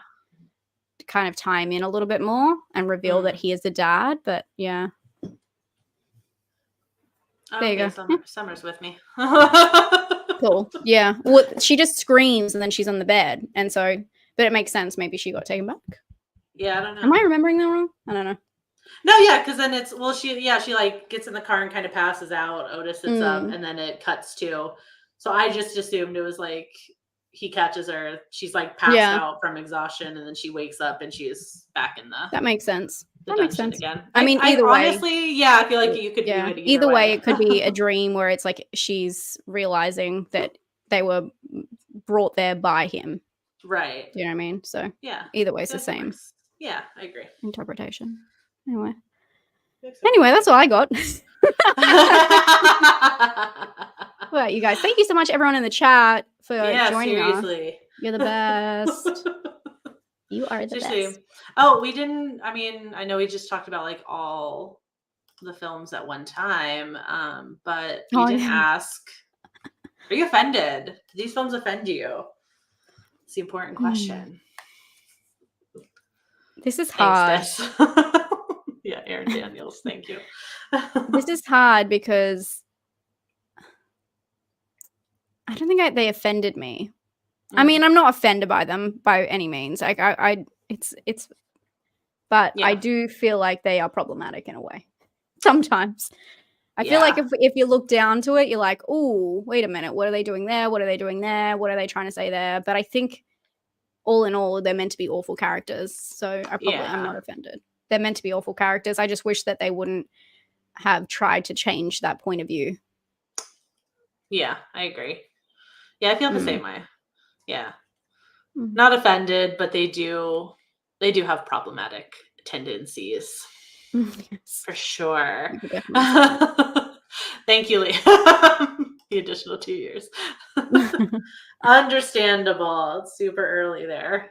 kind of tie him in a little bit more and reveal that he is the dad. But yeah. There you go. Summer's with me. Cool. Yeah. Well, she just screams and then she's on the bed. And so, but it makes sense. Maybe she got taken back. Yeah, I don't know. Am I remembering that wrong? I don't know. No, yeah, because then she gets in the car and kind of passes out. Otis sits up, and then it cuts to. So I just assumed it was he catches her. She's passed out from exhaustion, and then she wakes up and she's back in the. That makes sense. That makes sense again. I mean, either way, honestly, yeah, I feel like you could do it either way. It could be a dream where it's she's realizing that they were brought there by him. Right. Do you know what I mean? So yeah, either way, it's the same. Yeah, I agree. Interpretation. Anyway. Anyway, that's all I got. What about you guys? Thank you so much, everyone in the chat, for joining us. Seriously. You're the best. You are the best. Oh, we didn't. I mean, I know we just talked about like all the films at one time, but we didn't ask. Are you offended? Did these films offend you? It's the important question. This is hard. Thanks, yeah, Aaron Daniels. Thank you. This is hard because I don't think they offended me. I mean, I'm not offended by them by any means. Like but I do feel like they are problematic in a way. Sometimes. I feel like if you look down to it, you're like, oh, wait a minute. What are they doing there? What are they doing there? What are they trying to say there? But I think all in all, they're meant to be awful characters. So I'm not offended. They're meant to be awful characters. I just wish that they wouldn't have tried to change that point of view. Yeah, I agree. Yeah, I feel the same way. Yeah. Not offended, but they do have problematic tendencies. Yes. For sure. Thank you, Lee. The additional 2 years. Understandable. It's super early there.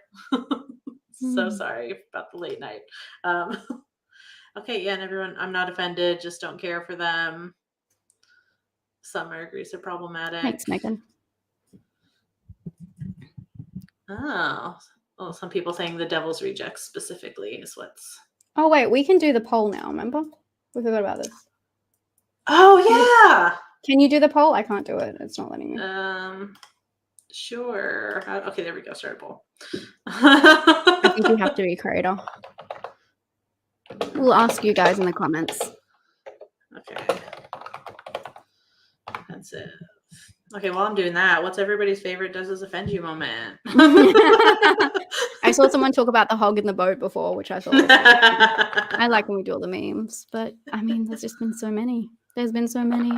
So sorry about the late night. Okay, yeah, and everyone, I'm not offended, just don't care for them. Summer agrees they're problematic. Thanks, Megan. Oh, well, some people saying The Devil's Rejects specifically is what's... Oh, wait, we can do the poll now, remember? We forgot about this. Oh, yeah! Can you do the poll? I can't do it. It's not letting me. Sure. Okay, there we go. Start a poll. I think you have to be creator. We'll ask you guys in the comments. Okay. That's it. Okay, while I'm doing that, what's everybody's favorite Does This Offend You moment? I saw someone talk about the hog in the boat before, which I thought was really funny. I like when we do all the memes, but I mean, there's just been so many. There's been so many.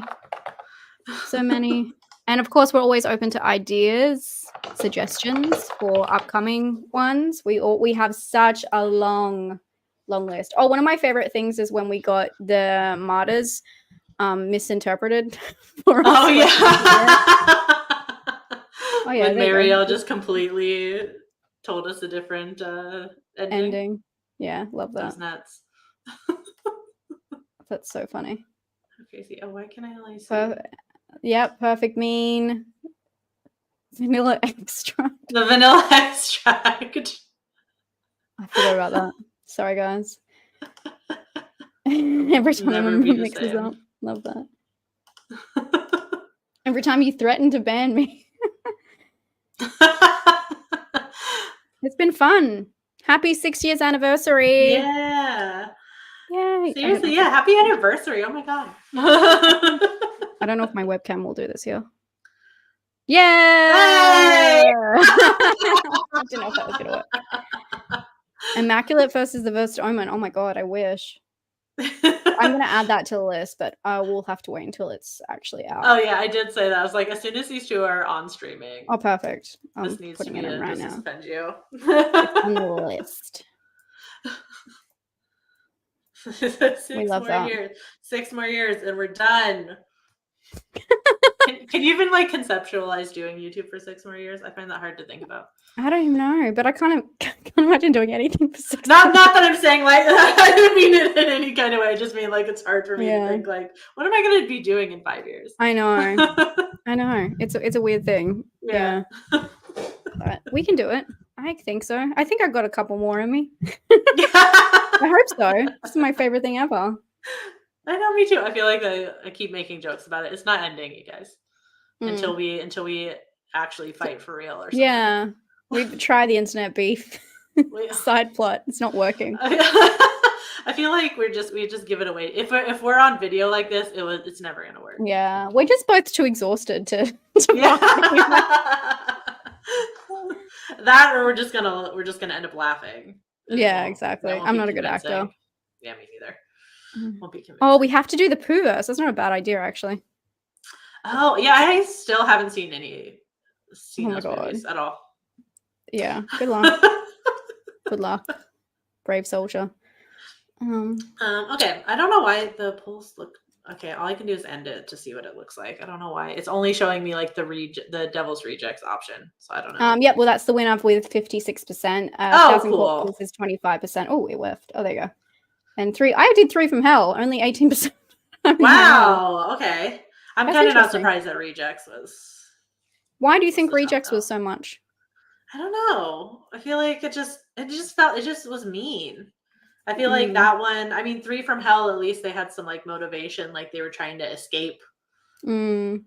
So many. And of course, we're always open to ideas, suggestions for upcoming ones. We have such a long list. Oh, one of my favorite things is when we got the martyrs misinterpreted for us. Oh, yeah. Oh, yeah. When Marielle just completely told us a different ending. Yeah, love that. That's nuts. That's so funny. Crazy. Oh, why can I only see? Yep, perfect mean. Vanilla extract. The vanilla extract. I forgot about that. Sorry, guys. Every time everyone mixes up. Love that. Every time you threaten to ban me. It's been fun. Happy 6 years anniversary. Yeah. Yay. Seriously, yeah. Happy anniversary. Oh my God. I don't know if my webcam will do this here. Yeah. I didn't know if that was gonna work. Immaculate First is the first omen. Oh my God, I wish. I'm gonna add that to the list, but we'll have to wait until it's actually out. Oh yeah, I did say that. I was like, as soon as these two are on streaming. Oh, perfect. This needs to be in right now. Suspend you. It's on the list. We love that. 6 more years, and we're done. Can you even like conceptualize doing YouTube for 6 more years? I find that hard to think about. I don't even know, but I can't imagine doing anything for 6 not that I'm saying like I didn't mean it in any kind of way. I just mean like it's hard for me to think like, what am I going to be doing in 5 years? I know. I know. It's a weird thing. Yeah. But we can do it. I think so. I think I've got a couple more in me. I hope so. This is my favorite thing ever. I know, me too. I feel like I keep making jokes about it. It's not ending, you guys, until we actually fight for real or something. Yeah, we try the internet beef side plot. It's not working. I feel like we just give it away. If we're on video like this, it's never gonna work. Yeah, we're just both too exhausted to that, or we're just gonna end up laughing. Yeah, exactly. I'm not a good actor. Yeah, me neither. Won't be convincing. Oh, we have to do the Pooh-verse. That's not a bad idea, actually. Oh, yeah, I still haven't seen those movies at all. Yeah, good luck. Good luck, brave soldier. Okay, I don't know why the polls look. Okay, all I can do is end it to see what it looks like. I don't know why it's only showing me like the Devil's Rejects option, so I don't know. Yeah, well, that's the winner with 56%. Oh, Thousand cool. Corpses is 25%. Oh, it left. Oh, there you go. And I did 3 from Hell, only 18%. Wow. Okay, I'm That's kind of not interesting. surprised that Rejects was. Why do you think the top Rejects though. was so much? I don't know. I feel like it just was mean. I feel like that one. I mean, 3 from Hell. At least they had some like motivation, like they were trying to escape. They're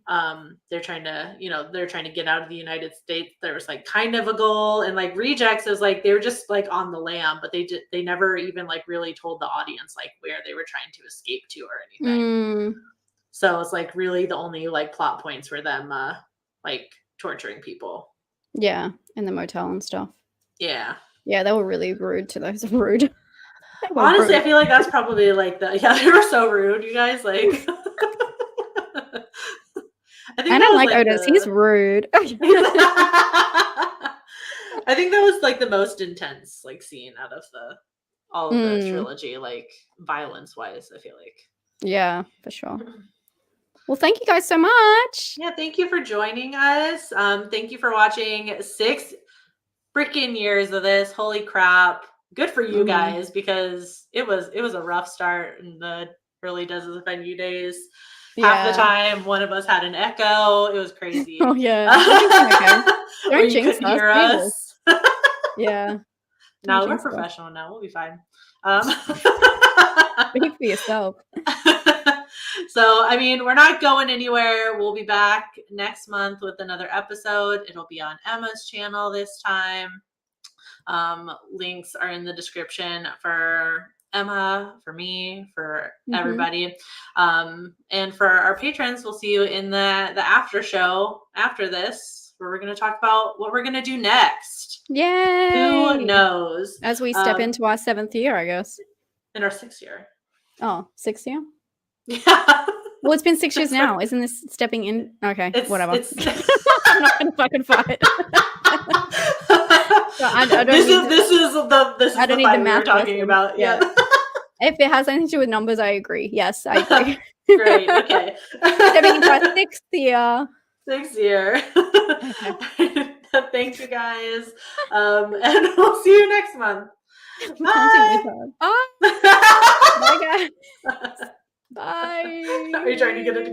trying to get out of the United States. There was like kind of a goal, and like Rejects is like they were just like on the lam, but they never even like really told the audience like where they were trying to escape to or anything. So it's like really the only like plot points were them like torturing people. Yeah, in the motel and stuff. Yeah. Yeah, they were really rude to those. Rude. Honestly, I feel like that's probably like they were so rude, you guys. Like, I don't like Otis. He's rude. I think that was like the most intense like scene out of all of the trilogy, like violence wise. I feel like. Yeah, for sure. Well, thank you guys so much. Yeah, thank you for joining us. Thank you for watching 6 freaking years of this. Holy crap. Good for you guys, because it was a rough start in the early Does This Offend You days. Half the time, one of us had an echo. It was crazy. Oh yeah. Or you couldn't hear us. Yeah. No, we're professional now. We'll be fine. Speak for yourself. So, I mean, we're not going anywhere. We'll be back next month with another episode. It'll be on Emma's channel this time. Links are in the description for Emma, for me, for everybody. And for our patrons, we'll see you in the after show after this, where we're going to talk about what we're going to do next. Yay! Who knows? As we step into our 7th year, I guess. In our 6th year. Oh, 6th year? Yeah. Well, it's been 6 years now. Isn't this stepping in? Okay, whatever. I'm not going to fucking fight. So I don't need the math we're talking about. Yeah. If it has anything to do with numbers, I agree. Yes, I agree. Great. Okay. Stepping into our 6th year. 6th year. Okay. Thank you guys. And we'll see you next month. Bye. Bye. Bye, guys. Bye. Are you trying to get it to go?